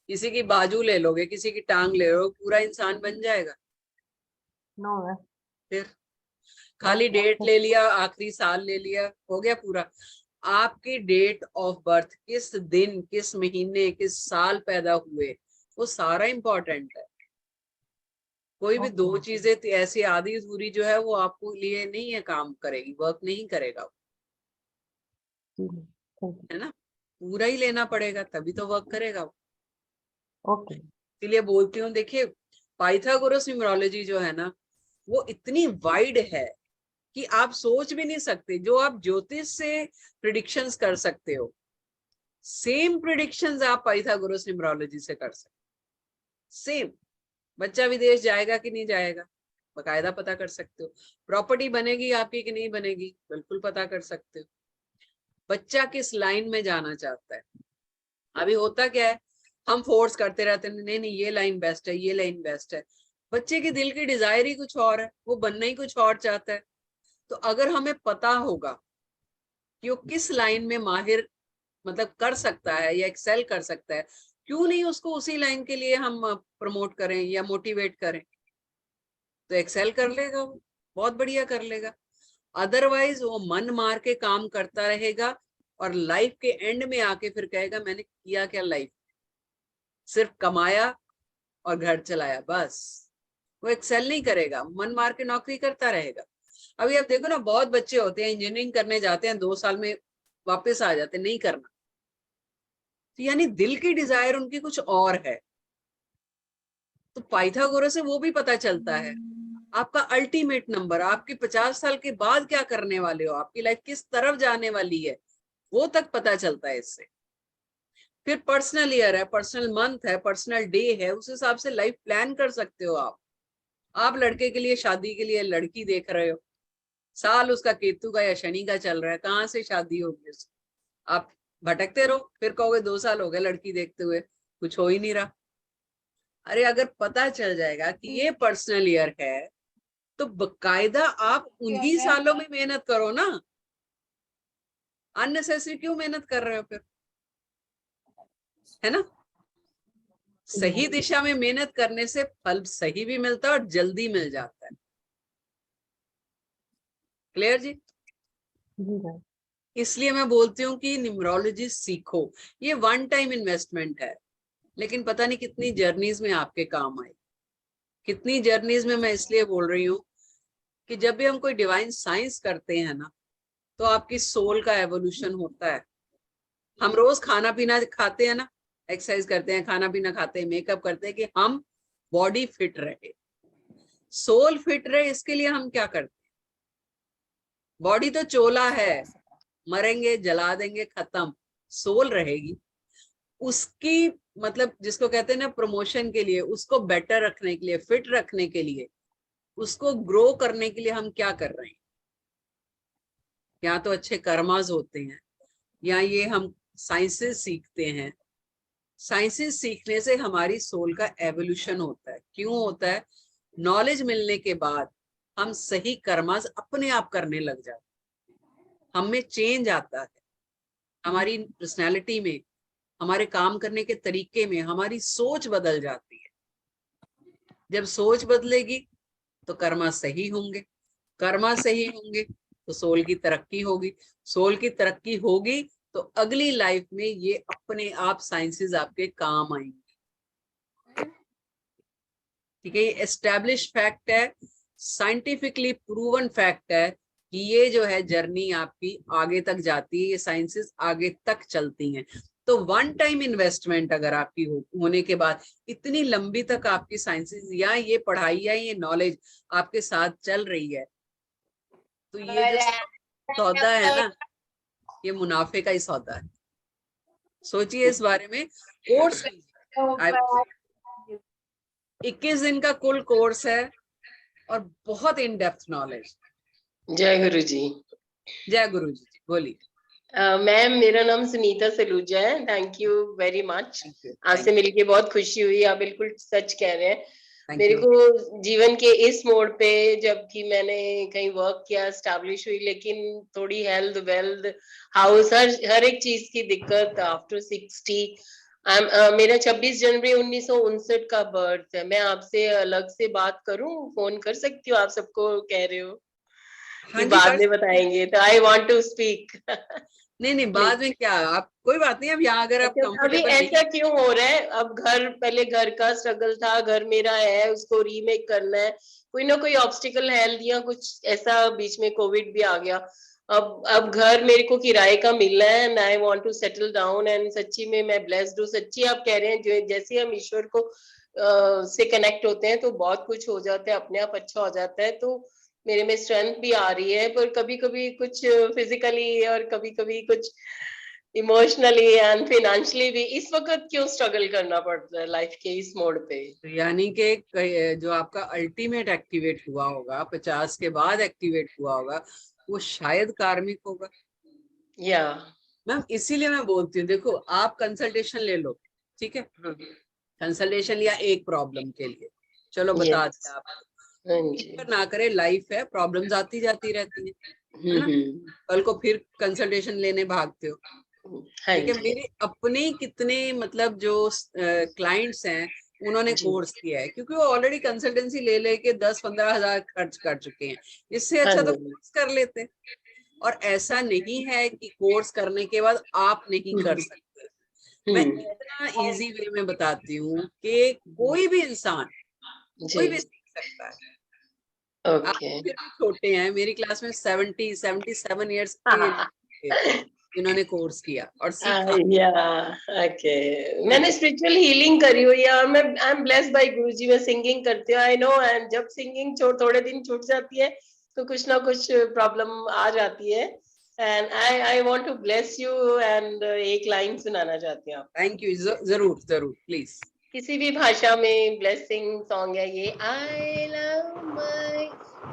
किसी की बाजू ले लोगे, किसी की टांग ले रहे हो, पूरा इंसान बन जाएगा? No ma'am. फिर खाली डेट ले लिया, आखिरी साल ले लिया, हो गया पूरा? आपकी डेट ऑफ बर्थ, किस दिन, किस महीने, किस साल पैदा हुए, वो सारा इंपॉर्टेंट है। कोई भी दो चीजें ऐसी आधी अधूरी जो है वो आपको लिए नहीं है, काम करेगी, वर्क नहीं करेगा, है ना? पूरा ही लेना पड़ेगा तभी तो वर्क करेगा वो। ओके। इसलिए बोलती हूँ, देखिए पाइथागोरस न्यूमरोलॉजी जो है ना, वो इतनी वाइड है कि आप सोच भी नहीं सकते। जो आप ज्योतिष से प्रिडिक्शंस कर सकते हो, सेम प्रिडिक्शंस आप पाइथागोरस न्यूमरोलॉजी से कर सकते हो। सेम। बच्चा विदेश जाएगा कि नहीं जाएगा, बकायदा पता कर सकते हो। प्रॉपर्टी बनेगी आपकी कि नहीं बनेगी, बिल्कुल पता कर सकते हो। बच्चा किस लाइन में जाना चाहता है, अभी होता क्या है, हम फोर्स करते रहते हैं, नहीं नहीं ये लाइन बेस्ट है, ये लाइन बेस्ट है। बच्चे के दिल की डिजायर ही कुछ और है, वो बनना ही कुछ और चाहता है। तो अगर हमें पता होगा कि वो किस लाइन में माहिर मतलब कर सकता है या एक्सेल कर सकता है, क्यों नहीं उसको उसी लाइन के लिए हम प्रमोट करें या मोटिवेट करें? तो एक्सेल कर लेगा वो, बहुत बढ़िया कर लेगा। अदरवाइज वो मन मार के काम करता रहेगा और लाइफ के एंड में आके फिर कहेगा मैंने किया क्या लाइफ, सिर्फ कमाया और घर चलाया बस। वो एक्सेल नहीं करेगा, मन मार के नौकरी करता रहेगा। अभी आप देखो ना, बहुत बच्चे होते हैं इंजीनियरिंग करने जाते हैं, 2 साल में वापस आ जाते हैं, नहीं करना। तो यानी दिल की डिजायर उनकी कुछ और है। तो पाइथागोरस से वो भी पता चलता है आपका अल्टीमेट नंबर, आपके 50 साल के बाद क्या करने वाले हो, आपकी लाइफ किस तरफ जाने वाली है, वो तक पता चलता है इससे। फिर पर्सनल ईयर है, पर्सनल मंथ है, पर्सनल डे है, उस हिसाब से लाइफ प्लान कर सकते हो आप। आप लड़के के लिए शादी के लिए लड़की देख रहे हो, साल उसका केतु का या शनि का चल रहा है, कहाँ से शादी होगी उसकी? आप भटकते रहो, फिर कहोगे 2 साल हो गए लड़की देखते हुए, कुछ हो ही नहीं रहा। अरे अगर पता चल जाएगा कि ये पर्सनल ईयर है, तो बकायदा आप उन्हीं सालों में मेहनत करो ना। अननेसेसरी क्यों मेहनत कर रहे हो फिर, है ना? सही दिशा में मेहनत करने से फल सही भी मिलता है और जल्दी मिल जाता है। क्लियर जी? इसलिए मैं बोलती हूँ कि न्यूमरोलॉजी सीखो, ये 1 टाइम इन्वेस्टमेंट है, लेकिन पता नहीं कितनी जर्नीज में आपके काम आए। कितनी जर्नीज में मैं इसलिए बोल रही हूँ कि जब भी हम कोई डिवाइन साइंस करते हैं ना, तो आपकी सोल का एवोल्यूशन होता है। हम रोज खाना पीना खाते हैं ना, एक्सरसाइज करते हैं, खाना पीना खाते हैं, मेकअप करते हैं कि हम बॉडी फिट रहे, सोल फिट रहे। इसके लिए हम क्या करते हैं? बॉडी तो चोला है, मरेंगे जला देंगे खत्म, सोल रहेगी। उसकी मतलब जिसको कहते हैं ना प्रमोशन के लिए, उसको बेटर रखने के लिए, फिट रखने के लिए, उसको ग्रो करने के लिए हम क्या कर रहे हैं? या तो अच्छे कर्मास होते हैं, या ये हम साइंसेस सीखते हैं, साइंसेस सीखने से हमारी सोल का एवोल्यूशन होता है। क्यों होता है? नॉलेज मिलने के बाद हम सही कर्मास अपने आप करने लग जाते हैं, हम में चेंज आता है, हमारी पर्सनैलिटी में, हमारे काम करने के तरीके में हमारी सोच बदल जाती है। जब सोच बदलेगी तो कर्मा सही होंगे, कर्मा सही होंगे तो सोल की तरक्की होगी, सोल की तरक्की होगी तो अगली लाइफ में ये अपने आप साइंसेस आपके काम आएंगे। ठीक है, ये एस्टैब्लिश फैक्ट है, साइंटिफिकली प्रूवन फैक्ट है कि ये जो है जर्नी आपकी आगे तक जाती है, ये साइंसेस आगे तक चलती हैं। तो वन टाइम इन्वेस्टमेंट अगर आपकी होने के बाद इतनी लंबी तक आपकी साइंसेस या ये पढ़ाई या ये नॉलेज आपके साथ चल रही है, तो ये जो सौदा है ना, ये मुनाफे का ही सौदा है। सोचिए इस बारे में। कोर्स 21 दिन का कुल कोर्स है और बहुत इन डेप्थ नॉलेज। जय गुरु जी। जय गुरु जी, बोलिए। मैम, मेरा नाम सुनीता सलूजा है। Thank you very much. आपसे मिलके बहुत खुशी हुई। आप बिल्कुल सच कह रहे हैं। मेरे को जीवन के इस मोड़ पे जबकि मैंने कहीं वर्क किया, एस्टैब्लिश हुई, लेकिन थोड़ी हेल्थ वेल्थ हाउस हर एक चीज की दिक्कत आफ्टर 60। मेरा 26 जनवरी 1959 का बर्थ है। मैं आपसे अलग से बात करूं, फोन कर सकती हूँ? आप सबको कह रहे हो कि बाद में बताएंगे, तो आई वांट टू स्पीक। नहीं बाद में क्या, आप कोई बात नहीं, अब यहाँ अगर आप अभी ऐसा क्यों हो रहा है? अब पहले घर का स्ट्रगल था, घर मेरा है, उसको रीमेक करना है, कोई ना कोई ऑब्स्टिकल हेल्थ या कुछ ऐसा, बीच में कोविड भी आ गया। अब घर मेरे को किराए का मिल रहा है and I want to settle down. And सच्ची में मैं ब्लेस्ड हूँ। सच्ची आप कह रहे हैं, जो जैसे हम ईश्वर को से कनेक्ट होते हैं तो बहुत कुछ हो जाता है, अपने आप अच्छा हो जाता है। तो मेरे में स्ट्रेंथ भी आ रही है, पर कभी कभी कुछ फिजिकली और कभी कभी कुछ इमोशनली एंड फाइनेंशियली भी। इस वक्त क्यों स्ट्रगल करना पड़ता है लाइफ के इस मोड़ पे? यानी कि जो आपका अल्टीमेट एक्टिवेट हुआ होगा, 50 के बाद एक्टिवेट हुआ होगा, वो शायद कार्मिक होगा। या मैम इसीलिए मैं बोलती हूँ, देखो आप कंसल्टेशन ले लो, ठीक है, कंसल्टेशन लिया एक प्रॉब्लम के लिए, चलो बता दें आप, ना करे, लाइफ है, प्रॉब्लम्स आती जाती रहती है ना, कल को फिर कंसल्टेशन लेने भागते हो। ठीक है, मेरे अपने कितने मतलब जो क्लाइंट्स हैं उन्होंने कोर्स किया है, क्योंकि वो ऑलरेडी कंसल्टेंसी ले लेके 10-15 हजार खर्च कर चुके हैं। इससे अच्छा तो कोर्स कर लेते। और ऐसा नहीं है कि कोर्स करने के बाद आप नहीं कर सकते। मैं इतना इजी वे में बताती हूँ कि कोई भी इंसान कोई भी सीख सकता है। आप फिर भी छोटे हैं, मेरी क्लास में 77 इयर्स के जिन्होंने कोर्स किया और सीखा। मैंने स्पिरिचुअल हीलिंग करी हुई है और मैं आई एम ब्लेस्ड बाय गुरुजी। मैं सिंगिंग करती हूँ, आई नो। एंड जब सिंगिंग थोड़े दिन छूट जाती है तो कुछ ना कुछ प्रॉब्लम आ जाती है। And I want to bless you and एक लाइन सुनाना चाहती हूँ। थैंक यू, जरूर जरूर, प्लीज। किसी भी भाषा में ब्लेसिंग सॉन्ग है ये। I love my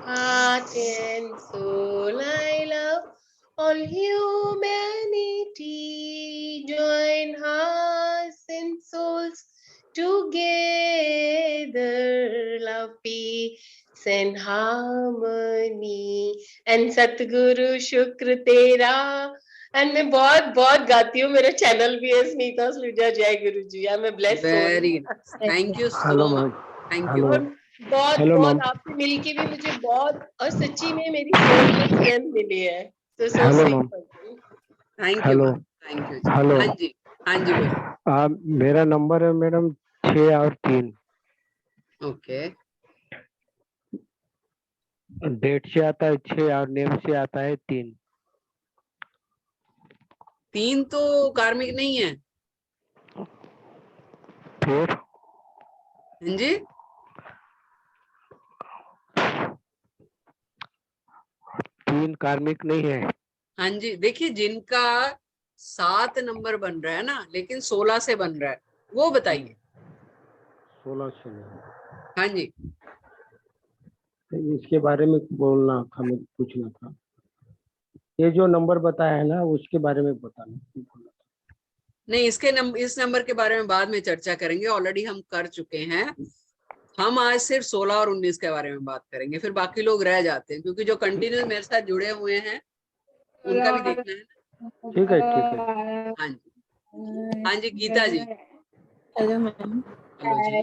heart and soul, I love all humanity, join hearts and souls together, love, peace and harmony, and सतगुरु शुक्र तेरा। एंड मैं बहुत बहुत गाती हूँ, मेरा चैनल भी है स्मिता सलूजा। जय guru ji. I am blessed soul. Very thank you so much, thank you. बहुत बहुत आपसे मिलके भी मुझे बहुत, और सच्ची में मेरी सोल को स्ट्रेंथ मिली है। तो hello ma'am. Thank you, thank you. Hello. हाँ जी, हाँ जी, बोलिए। मेरा नंबर है मैडम 6 और 3। ओके, डेट से आता है 6 और नेम से आता है 3। 3 तो कार्मिक नहीं है। फिर हाँ जी, 3 कार्मिक नहीं है। हाँ जी, देखिए जिनका 7 नंबर बन रहा है ना, लेकिन 16 से बन रहा है, वो बताइए। 16 से। हाँ जी, इसके बारे में बोलना था, मुझे पूछना था। ये जो नंबर बताया है ना उसके बारे में बताना। नहीं, इस नंबर के बारे में बाद में चर्चा करेंगे, ऑलरेडी हम कर चुके हैं। हम आज सिर्फ 16 और 19 के बारे में बात करेंगे, फिर बाकी लोग रह जाते हैं, क्योंकि जो कंटिन्यू मेरे साथ जुड़े हुए हैं उनका भी देखना है ना। ठीक है ठीक है। हाँ जी, हाँ जी, Geeta ji. Hello ma'am. Hello जी।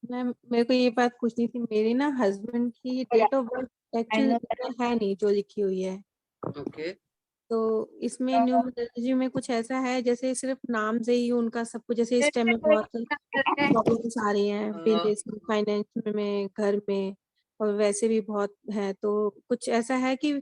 मैम मेरे को ये बात पूछनी थी, मेरी ना हस्बैंड की डेट ऑफ बर्थ एक्चुअली है नहीं जो लिखी हुई है, ओके। तो इसमें न्यूमरोलॉजी में कुछ ऐसा है जैसे सिर्फ नाम से ही उनका सब कुछ, जैसे इस टाइम में बहुत प्रॉब्लम्स आ रही हैं बिजनेस में, फाइनेंस में, घर में, और वैसे भी बहुत है, तो कुछ ऐसा है कि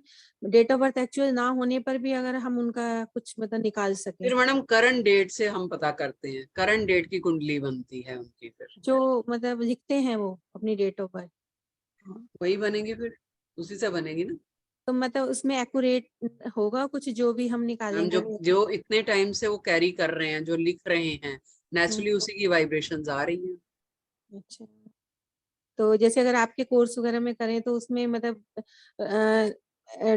डेट ऑफ बर्थ एक्चुअल ना होने पर भी अगर हम उनका कुछ मतलब निकाल सकें? फिर मैडम करंट डेट से हम पता करते हैं, करंट डेट की कुंडली बनती है उनकी, फिर जो मतलब लिखते हैं वो अपनी डेट ऑफ बर्थ, वही बनेगी, फिर उसी से बनेगी ना। तो मतलब उसमें एक्यूरेट होगा कुछ जो भी हम हम निकालेंगे जो इतने टाइम से वो कैरी कर रहे हैं, जो लिख रहे हैं, नेचुरली उसी की वाइब्रेशंस आ रही हैं। अच्छा, तो जैसे अगर आपके कोर्स वगैरह में करें तो उसमें मतलब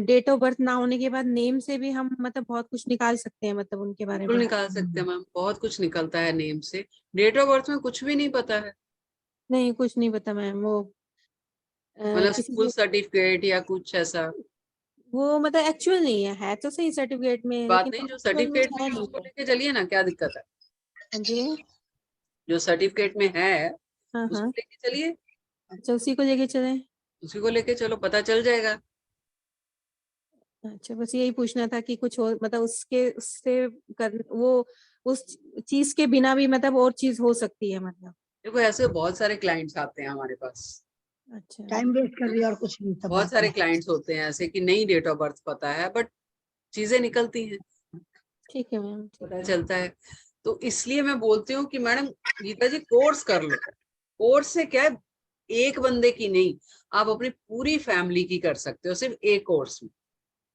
डेट ऑफ बर्थ ना होने के बाद नेम से भी हम मतलब बहुत कुछ निकाल सकते हैं, मतलब उनके बारे बिल्कुल में? निकाल सकते हैं मैम, बहुत कुछ निकलता है नेम से। डेट ऑफ बर्थ में कुछ भी नहीं पता है, नहीं, कुछ नहीं पता मैम, वो मतलब किसी स्कूल से सर्टिफिकेट या कुछ ऐसा वो मतलब एक्चुअल नहीं है तो सही सर्टिफिकेट में, बात लेकिन नहीं। जो एक्चुअल में सर्टिफिकेट में है है नहीं उसको है। लेके चलिए ना, क्या दिक्कत है। हाँ जी। जो सर्टिफिकेट में है हाँ उसको हाँ, लेके चलिए, अच्छा उसी को लेके चले। उसी को लेके चलो, पता चल जाएगा। अच्छा, बस यही पूछना था कि कुछ और मतलब उसके उससे कर वो उस चीज के बिना भी मतलब और चीज हो सकती है मतलब? देखो ऐसे बहुत सारे क्लाइंट्स आते हैं हमारे पास, अच्छा, टाइम वेस्ट कर रही है और कुछ नहीं, सब बहुत बात सारे है। क्लाइंट्स होते हैं ऐसे कि नहीं डेट ऑफ बर्थ पता है, बट चीजें निकलती हैं, ठीक है मैम, ठीक पता है। चलता है। तो इसलिए मैं बोलती हूँ कि मैडम गीता जी कोर्स कर लो। कोर्स से क्या है, एक बंदे की नहीं, आप अपनी पूरी फैमिली की कर सकते हो सिर्फ एक कोर्स में,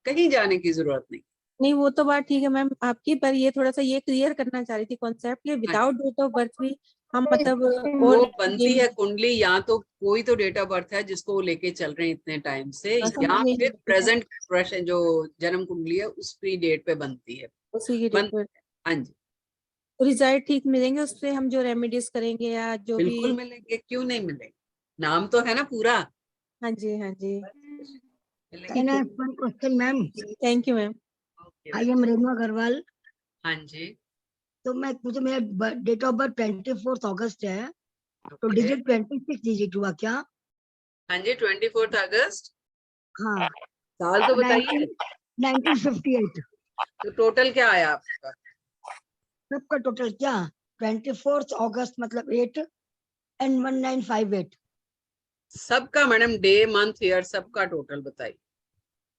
कहीं जाने की जरूरत नहीं। नहीं, वो तो बात ठीक है मैम आपकी, पर ये थोड़ा सा ये क्लियर करना चाह रही थी कॉन्सेप्ट, कि विदाउट डेट ऑफ बर्थ भी हम मतलब और वो बनती है कुंडली, या तो कोई तो डेट ऑफ बर्थ है जिसको वो लेके चल रहे हैं इतने टाइम से, या फिर प्रेजेंट प्रश्न जो जन्म कुंडली है उसकी डेट पे बनती है। उसी की डेट पर हाँ जी, रिजल्ट ठीक मिलेंगे उससे, हम जो रेमेडीज करेंगे या जो भी? बिल्कुल मिलेंगे, क्यों नहीं मिलेंगे, नाम तो है ना पूरा। हाँ जी, हाँ जी, Can I ask one question, ma'am? Thank you ma'am. I am Renu Agarwal. हाँ जी, तो मुझे मेरा डेट ऑफ बर्थ 24 अगस्त है, तो ओके। डिजिट 26 डिजिट हुआ क्या? हाँ जी, 24 अगस्त। हाँ, साल तो बताइए। 1958। तो टोटल क्या आया आपका? सबका टोटल क्या? 24 अगस्त मतलब 8 and 1958। सबका मैडम, डे मंथ ईयर सबका टोटल बताइए।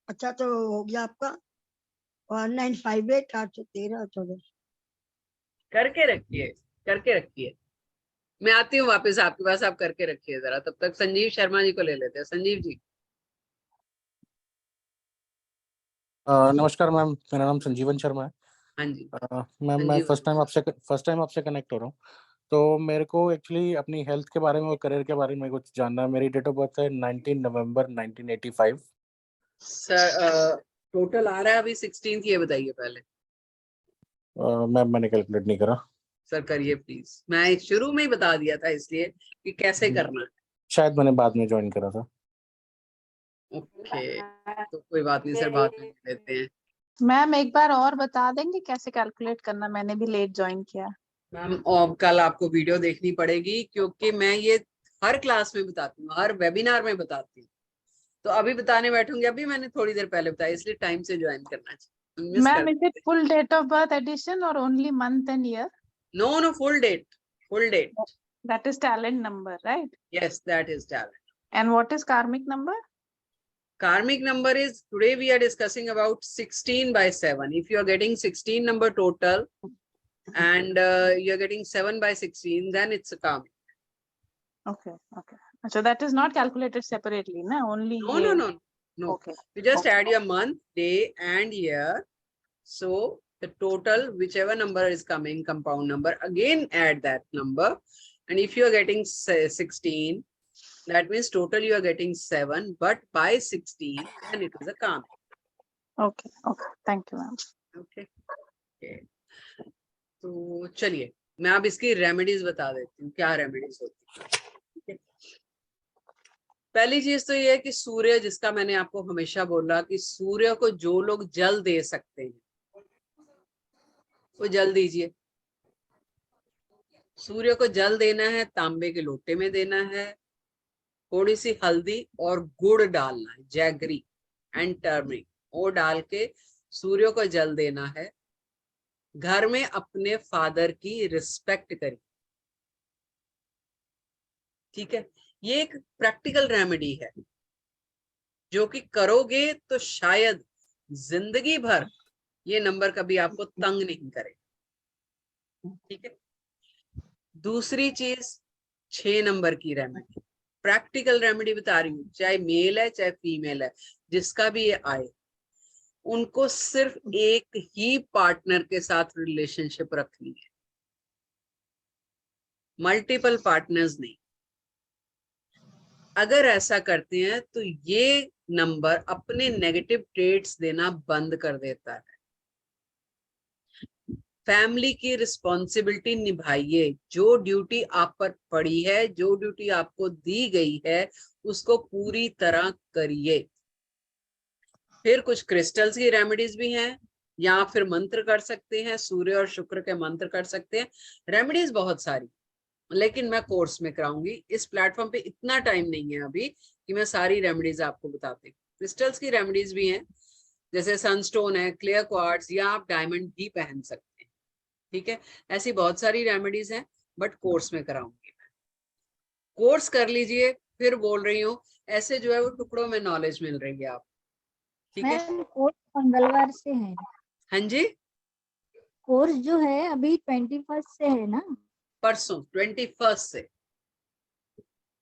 अच्छा, तो हो गया आपका 1958 813 14। करके रखिए, करके रखिए, मैं आती हूँ वापस आपके पास, आप करके रखिए जरा, तब तक संजीव शर्मा जी को ले लेते हैं। संजीव जी। नमस्कार मैम, मेरा नाम संजीवन शर्मा है। हाँ जी मैम मैं संजीव। फर्स्ट टाइम आपसे कनेक्ट हो रहा हूँ, तो मेरे को एक्चुअली अपनी हेल्थ के बारे में और करियर के बारे में कुछ जानना है। मेरी डेट ऑफ बर्थ है 19 नवंबर 1985। सर टोटल आ रहा है अभी 16 ये बताइए पहले। मैम मैंने कैलकुलेट नहीं करा। सर करिए प्लीज, मैं शुरू में ही बता दिया था इसलिए कि कैसे करना है। शायद मैंने बाद में ज्वाइन करा था। ओके, तो कोई बात नहीं सर, बाद में ले लेते हैं। मैम एक बार और बता देंगे कैसे कैलकुलेट करना, मैंने भी लेट ज्वाइन किया। मैम और कल आपको वीडियो देखनी पड़ेगी, क्योंकि मैं ये हर क्लास में बताती हूँ, हर वेबिनार में बताती हूँ, तो अभी बताने बैठूंगी, अभी मैंने थोड़ी देर पहले बताया, इसलिए टाइम से ज्वाइन करना चाहिए। Ma'am is it full date of birth addition और only month and year? No full date, full date. That is talent number, right? Yes, that is talent. And what is karmic number? Karmic number is, today we are discussing about 16 by 7. If you are getting 16 number total and you are getting 7 by 16, then it's a karmic. Okay. So that is not calculated separately, na? Only No. Okay. You just add your month, day and year. So the total, whichever number is coming, compound number, again add that number. And if you are getting 16, that means total you are getting 7, but by 16, then it is a karmic. Okay. Okay. Thank you, ma'am. Okay तो चलिए मैं अब इसकी remedies बता देती हूँ, क्या remedies होती है। ठीक है, पहली चीज तो ये है कि सूर्य, जिसका मैंने आपको हमेशा बोला कि सूर्य को जो लोग जल दे सकते हैं वो जल दीजिए। सूर्य को जल देना है, तांबे के लोटे में देना है, थोड़ी सी हल्दी और गुड़ डालना है, जैगरी एंड टर्मरिक, वो डाल के सूर्य को जल देना है। घर में अपने फादर की रिस्पेक्ट करिए। ठीक है, ये एक प्रैक्टिकल रेमेडी है जो कि करोगे तो शायद जिंदगी भर ये नंबर कभी आपको तंग नहीं करेगा। ठीक है, दूसरी चीज 6 नंबर की रेमेडी, प्रैक्टिकल रेमेडी बता रही हूँ, चाहे मेल है चाहे फीमेल है, जिसका भी ये आए, उनको सिर्फ एक ही पार्टनर के साथ रिलेशनशिप रखनी है, मल्टीपल पार्टनर्स नहीं। अगर ऐसा करते हैं तो ये नंबर अपने नेगेटिव ट्रेट्स देना बंद कर देता है। फैमिली की रिस्पॉन्सिबिलिटी निभाइए, जो ड्यूटी आप पर पड़ी है, जो ड्यूटी आपको दी गई है, उसको पूरी तरह करिए। फिर कुछ क्रिस्टल्स की रेमेडीज भी हैं, या फिर मंत्र कर सकते हैं, सूर्य और शुक्र के मंत्र कर सकते हैं। रेमेडीज बहुत सारी, लेकिन मैं कोर्स में कराऊंगी। इस प्लेटफॉर्म पे इतना टाइम नहीं है अभी कि मैं सारी रेमेडीज आपको बताती हूँ। क्रिस्टल्स की रेमेडीज भी हैं, जैसे सनस्टोन है, क्लियर क्वार्ट्ज, या आप डायमंड भी पहन सकते हैं। ठीक है, ऐसी बहुत सारी रेमेडीज हैं, बट कोर्स में कराऊंगी। कोर्स कर लीजिए, फिर बोल रही हूँ, ऐसे जो है वो टुकड़ों में नॉलेज मिल रही है आप। ठीक है, कोर्स मंगलवार से है। हाँ जी, कोर्स जो है अभी 21 से है ना? परसों 21 से।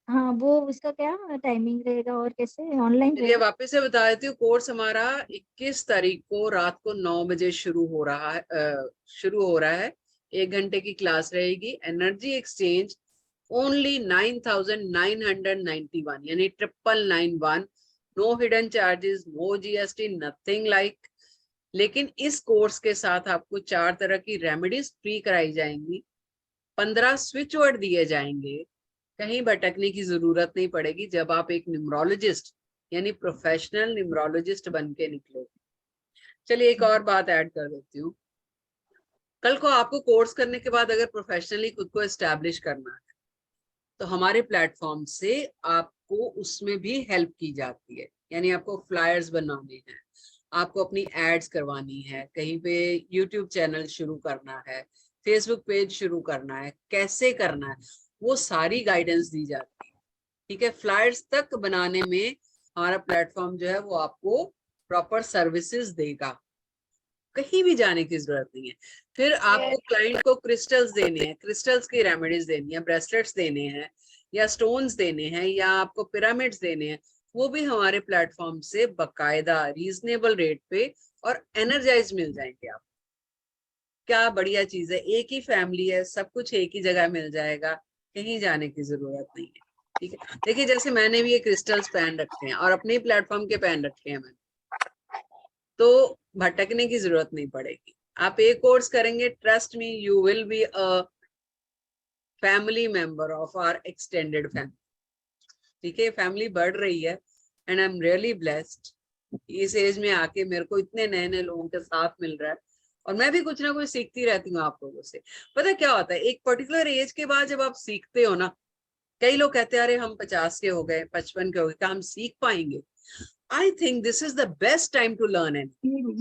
हाँ, वो उसका क्या टाइमिंग रहेगा और कैसे ऑनलाइन चलिए वापस से बता देती हूँ। कोर्स हमारा 21 तारीख को रात को 9 बजे शुरू हो रहा है। 1 घंटे की क्लास रहेगी। एनर्जी एक्सचेंज ओनली 9,991, यानी 9,991। No hidden charges, no GST, nothing like. लेकिन इस कोर्स के साथ आपको 4 तरह की रेमेडीज फ्री कराई जाएंगी, 15 स्विच वर्ड दिए जाएंगे, कहीं भटकने की जरूरत नहीं पड़ेगी जब आप एक न्यूमरोलॉजिस्ट यानी प्रोफेशनल न्यूमरोलॉजिस्ट बन के निकलोगे। चलिए एक और बात ऐड कर देती हूँ। कल को आपको कोर्स करने के बाद अगर प्रोफेशनली खुद को एस्टैब्लिश करना है तो हमारे प्लेटफॉर्म से आपको उसमें भी हेल्प की जाती है। यानी आपको फ्लायर्स बनाने हैं, आपको अपनी एड्स करवानी है, कहीं पे यूट्यूब चैनल शुरू करना है, फेसबुक पेज शुरू करना है, कैसे करना है, वो सारी गाइडेंस दी जाती है। ठीक है, फ्लायर्स तक बनाने में हमारा प्लेटफॉर्म जो है वो आपको प्रॉपर सर्विसेज देगा, कहीं भी जाने की जरूरत नहीं है। फिर आपको क्लाइंट को क्रिस्टल्स देने हैं, क्रिस्टल्स की रेमेडीज देनी है, ब्रेसलेट्स देने हैं, या स्टोन्स देने हैं, या आपको पिरामिड्स देने हैं, वो भी हमारे प्लेटफॉर्म से बकायदा रीजनेबल रेट पे और एनर्जाइज मिल जाएंगे आप। क्या बढ़िया चीज है, एक ही फैमिली है, सब कुछ एक ही जगह मिल जाएगा, कहीं जाने की जरूरत नहीं है। ठीक है, देखिए जैसे मैंने भी ये क्रिस्टल्स पहन रखे हैं और अपने प्लेटफॉर्म के पहन रखे हैं मैंने, तो भटकने की जरूरत नहीं पड़ेगी। आप एक कोर्स करेंगे, trust me, you will be a family member of our extended family. ठीक है, फैमिली बढ़ रही है and I am really blessed. इस एज में आके मेरे को इतने नए नए लोगों के साथ मिल रहा है और मैं भी कुछ ना कुछ सीखती रहती हूँ आप लोगों से। पता क्या होता है, एक पर्टिकुलर एज के बाद जब आप सीखते हो ना, कई लोग कहते हैं अरे हम 50 के हो गए, 55 के हो गए, क्या हम सीख पाएंगे? I think this is the best time to learn and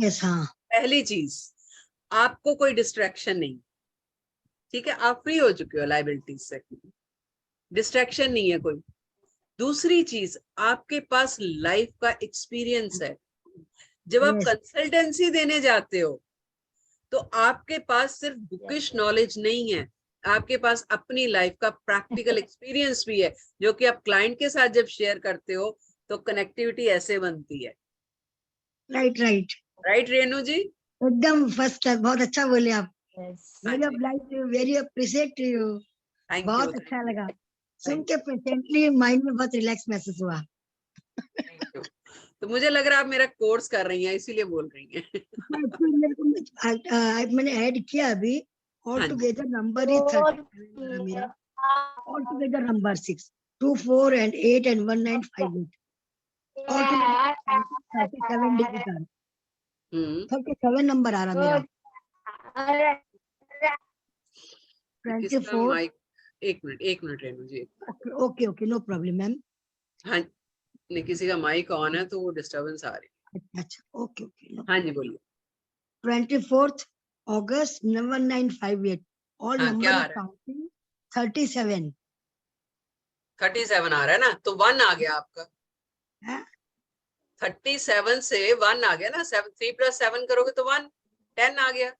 yes हाँ। पहली चीज, आपको कोई डिस्ट्रैक्शन नहीं। ठीक है, आप फ्री हो चुके हो लाइबिलिटीज से, डिस्ट्रैक्शन नहीं है कोई। दूसरी चीज, आपके पास लाइफ का एक्सपीरियंस है। जब आप कंसल्टेंसी देने जाते हो तो आपके पास सिर्फ बुकिश नॉलेज नहीं है, आपके पास अपनी लाइफ का प्रैक्टिकल एक्सपीरियंस भी है, जो कि आप क्लाइंट के साथ जब शेयर करते हो तो कनेक्टिविटी ऐसे बनती है। राइट राइट राइट रेनू जी, एकदम फर्स्ट क्लास, बहुत अच्छा बोले आप। हाँ very obliged you, very appreciate you, बहुत अच्छा लगा सुन के। पेशेंटली माइंड में बहुत रिलैक्स महसूस हुआ। तो मुझे लग रहा है आप मेरा कोर्स कर रही हैं इसीलिए बोल रही हैं। Actually, मेरे को मैंने ऐड किया अभी, ऑल हाँ जी। टुगेदर नंबर इज 37 मेरा, all together number 6, 2, 4 and 8 and 1958, all together 37 digit आ रहा, 37 नंबर आ रहा मेरा। किसका 24, माइक, एक minute Renu ji. Okay okay, no problem ma'am. हाँ नहीं, किसी का माइक ऑन है तो वो डिस्टरबेंस आ रही है। अच्छा, ओके ओके। हाँ जी बोलिए। 24th August 1958, all हाँ, number क्या आ is रहा है? counting 37। 37 आ रहा है ना, तो 1 आ गया आपका। हाँ? 37 से 1 आ गया ना, 3 + 7 करोगे तो 1, 10 आ गया।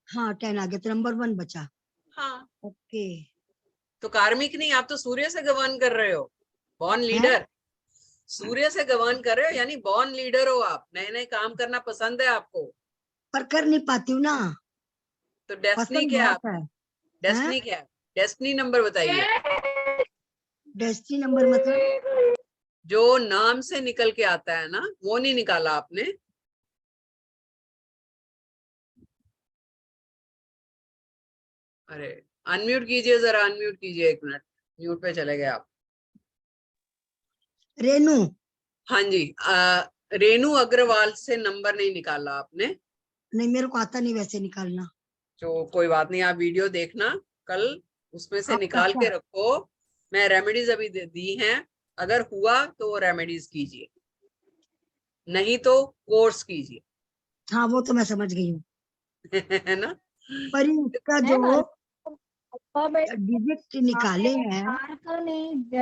हाँ 10 आ गया, तो नंबर 1 बचा। हाँ, ओके। तो कार्मिक नहीं, आप तो सूर्य से गवर्न कर रहे हो, बॉर्न लीडर। सूर्य से गवर्न कर रहे हो, यानी बॉर्न लीडर हो आप। नए नए काम करना पसंद है आपको, पर कर नहीं पाती हूँ ना, तो डेस्टिनी पसंद क्या है बहुत आपका? है। डेस्टिनी क्या है? डेस्टिनी नंबर बताइए। डेस्टिनी नंबर मतलब जो नाम से निकल के आता है ना, वो नहीं निकाला आपने। अरे अनम्यूट कीजिए जरा, अनम्यूट कीजिए, 1 मिनट, म्यूट पे चले गए आप। रेनू। हाँ जी, रेनू अग्रवाल से नंबर नहीं निकाला आपने। नहीं, मेरे को आता नहीं वैसे निकालना। तो कोई बात नहीं, आप वीडियो देखना कल, उसमें से आपका निकाल क्या? के रखो। मैं रेमेडीज अभी दी हैं, अगर हुआ तो वो रेमेडीज कीजिए, नहीं तो कोर्स कीजिए। हाँ वो तो मैं समझ गई हूँ। है ना? पर इसका जो डिजिट निकाले हैं,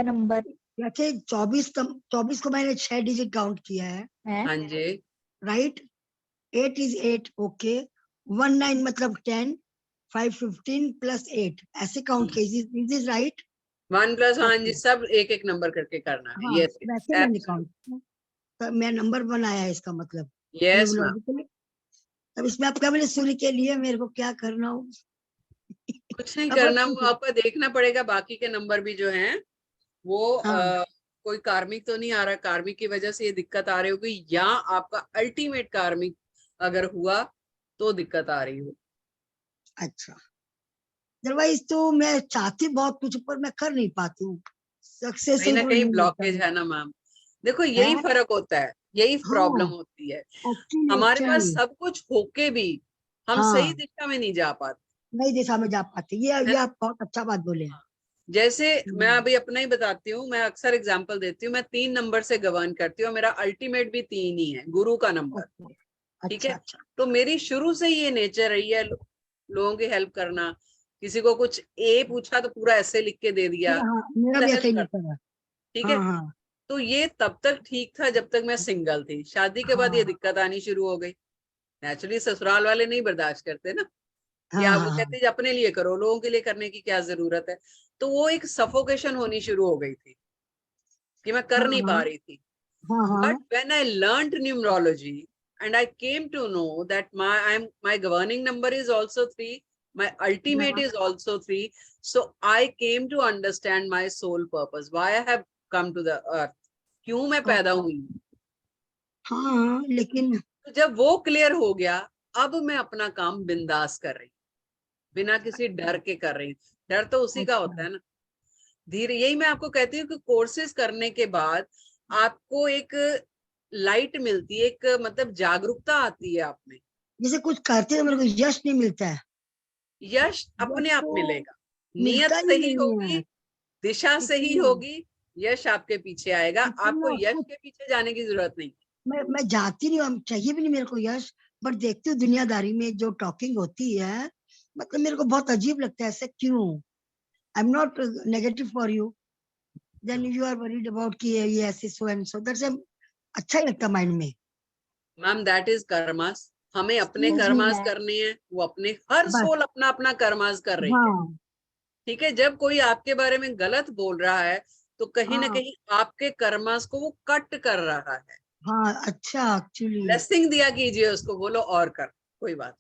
नंबर जैसे 24 को मैंने 6 डिजिट काउंट किया है, हाँ जी, राइट। 8 is 8, okay. 19 मतलब 10, 5 15 + 8 ऐसे काउंट किया, इज राइट। 1 + हाँ जी, सब एक एक नंबर करके करना है। हाँ यस वैसे मैंने काउंट किया, तो मैं नंबर बनाया है इसका मतलब यस मैम। न्यूमरोलॉजिकली। अब इसमें आपका मैंने सूर्य के लिए मेरे को क्या करना हो? कुछ नहीं अब करना, ठीक वो है। आपका देखना पड़ेगा। बाकी के नंबर भी जो हैं वो हाँ कोई कार्मिक तो नहीं आ रहा, कार्मिक की वजह से ये दिक्कत आ रही होगी, या आपका अल्टीमेट कार्मिक अगर हुआ तो दिक्कत आ रही हो। अच्छा, अदरवाइज तो मैं चाहती बहुत कुछ, पर मैं कर नहीं पाती हूँ, कहीं सक्सेसफुल ना कहीं नहीं मिलता ब्लॉकेज है ना मैम। देखो है। यही फर्क होता है, यही प्रॉब्लम हाँ होती है। एक्चुअली हमारे पास एक्चुअली सब कुछ होके भी हम सही हाँ, दिशा में नहीं जा पाते, नहीं दिशा में जा पाती, है ये ना? आप बहुत अच्छा बात बोले हैं। जैसे मैं हम्म, अभी अपना ही बताती हूँ, मैं अक्सर एग्जांपल देती हूँ। मैं 3 नंबर से गवर्न करती हूँ, मेरा अल्टीमेट भी 3 ही है, गुरु का नंबर। ओके, ठीक अच्छा है, अच्छा। तो मेरी शुरू से ये नेचर रही है लोगों की हेल्प करना। किसी को कुछ ए पूछा तो पूरा ऐसे लिख के दे दिया, हाँ मेरा भी मतलब ऐसा हेल्प ही कर। नेचर है। ठीक है, हाँ हाँ तो ये तब तक ठीक था जब तक मैं सिंगल थी। शादी के बाद ये हाँ दिक्कत आनी शुरू हो गई। नेचुरली ससुराल वाले नहीं बर्दाश्त करते ना, या हाँ वो हाँ कहते हैं अपने लिए करो, लोगों के लिए करने की क्या जरूरत है। तो वो एक सफोकेशन होनी शुरू हो गई थी कि मैं कर हाँ नहीं पा रही थी। हाँ हाँ But when I learned numerology and I came to know that my governing number is also 3, my ultimate is also 3. So I came to understand my soul purpose, why I have come to the earth, क्यों मैं पैदा हुई हूँ। हाँ, लेकिन तो जब वो क्लियर हो गया, अब मैं अपना काम बिंदास कर रही हूँ, बिना किसी डर के कर रही हूँ। डर तो उसी का होता है ना। धीरे, यही मैं आपको कहती हूँ कि कोर्सेज करने के बाद आपको एक लाइट मिलती है, एक मतलब जागरूकता आती है आप में। जैसे कुछ करते हैं मेरे को यश नहीं मिलता है, यश अपने आप तो मिलेगा, मिलता नियत ही सही नहीं होगी, है। दिशा सही इतना होगी, यश आपके पीछे आएगा। आपको इतना यश कुछ के पीछे जाने की जरूरत नहीं। मैं जाती नहीं हूँ, चाहिए भी नहीं मेरे को यश, बट देखती हूँ दुनियादारी में जो टॉकिंग होती है, मतलब मेरे को बहुत अजीब लगता है, ऐसे क्यों? I am not negative for you, then you are worried about कि ये ऐसे सो एंड सो, दैट्स अच्छा ही लगता माइंड में। Ma'am that is karmas. हमें अपने जी कर्मास मैम, करने हैं, वो अपने, हर बस सोल अपना अपना कर्मास कर रही है। हाँ ठीक है, जब कोई आपके बारे में गलत बोल रहा है तो कहीं ना हाँ कहीं आपके कर्मास को वो कट कर रहा है। हाँ, अच्छा एक्चुअली ब्लेसिंग दिया कीजिए उसको, बोलो और कर, कोई बात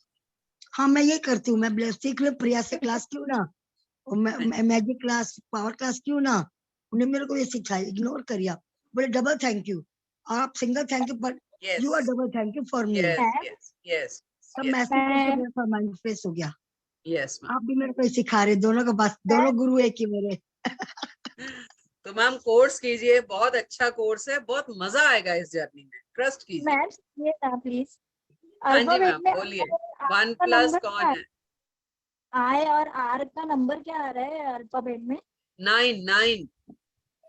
हाँ मैं ये करती हूँ, मैं ब्लेसिंग में प्रिया से क्लास क्यों ना, और मैजिक क्लास, पावर क्लास क्यों ना, उन्हें मेरे को ये सिखाया, इग्नोर करिए आप, बोले डबल थैंक यू, आप single thank you, but you are yes, double thank you for me. yes, ma'am yes, yes, तब yes, मैसेज करके मेरा फरमाइश फेस हो गया। yes, ma'am. आप भी मेरे को सिखा रहे, दोनों का बस, दोनों गुरु एक ही मेरे। तो मैम कोर्स कीजिए, बहुत अच्छा कोर्स है, बहुत मजा आएगा इस जर्नी में, ट्रस्ट कीजिए। मैम सुनिए ना प्लीज, हाँ जी अल्फाबेट मैम, में बोलिए। आर 1 का प्लस नंबर कौन क्या है? आई और आर का नंबर क्या आ रहा है अल्फाबेट में? 9 9।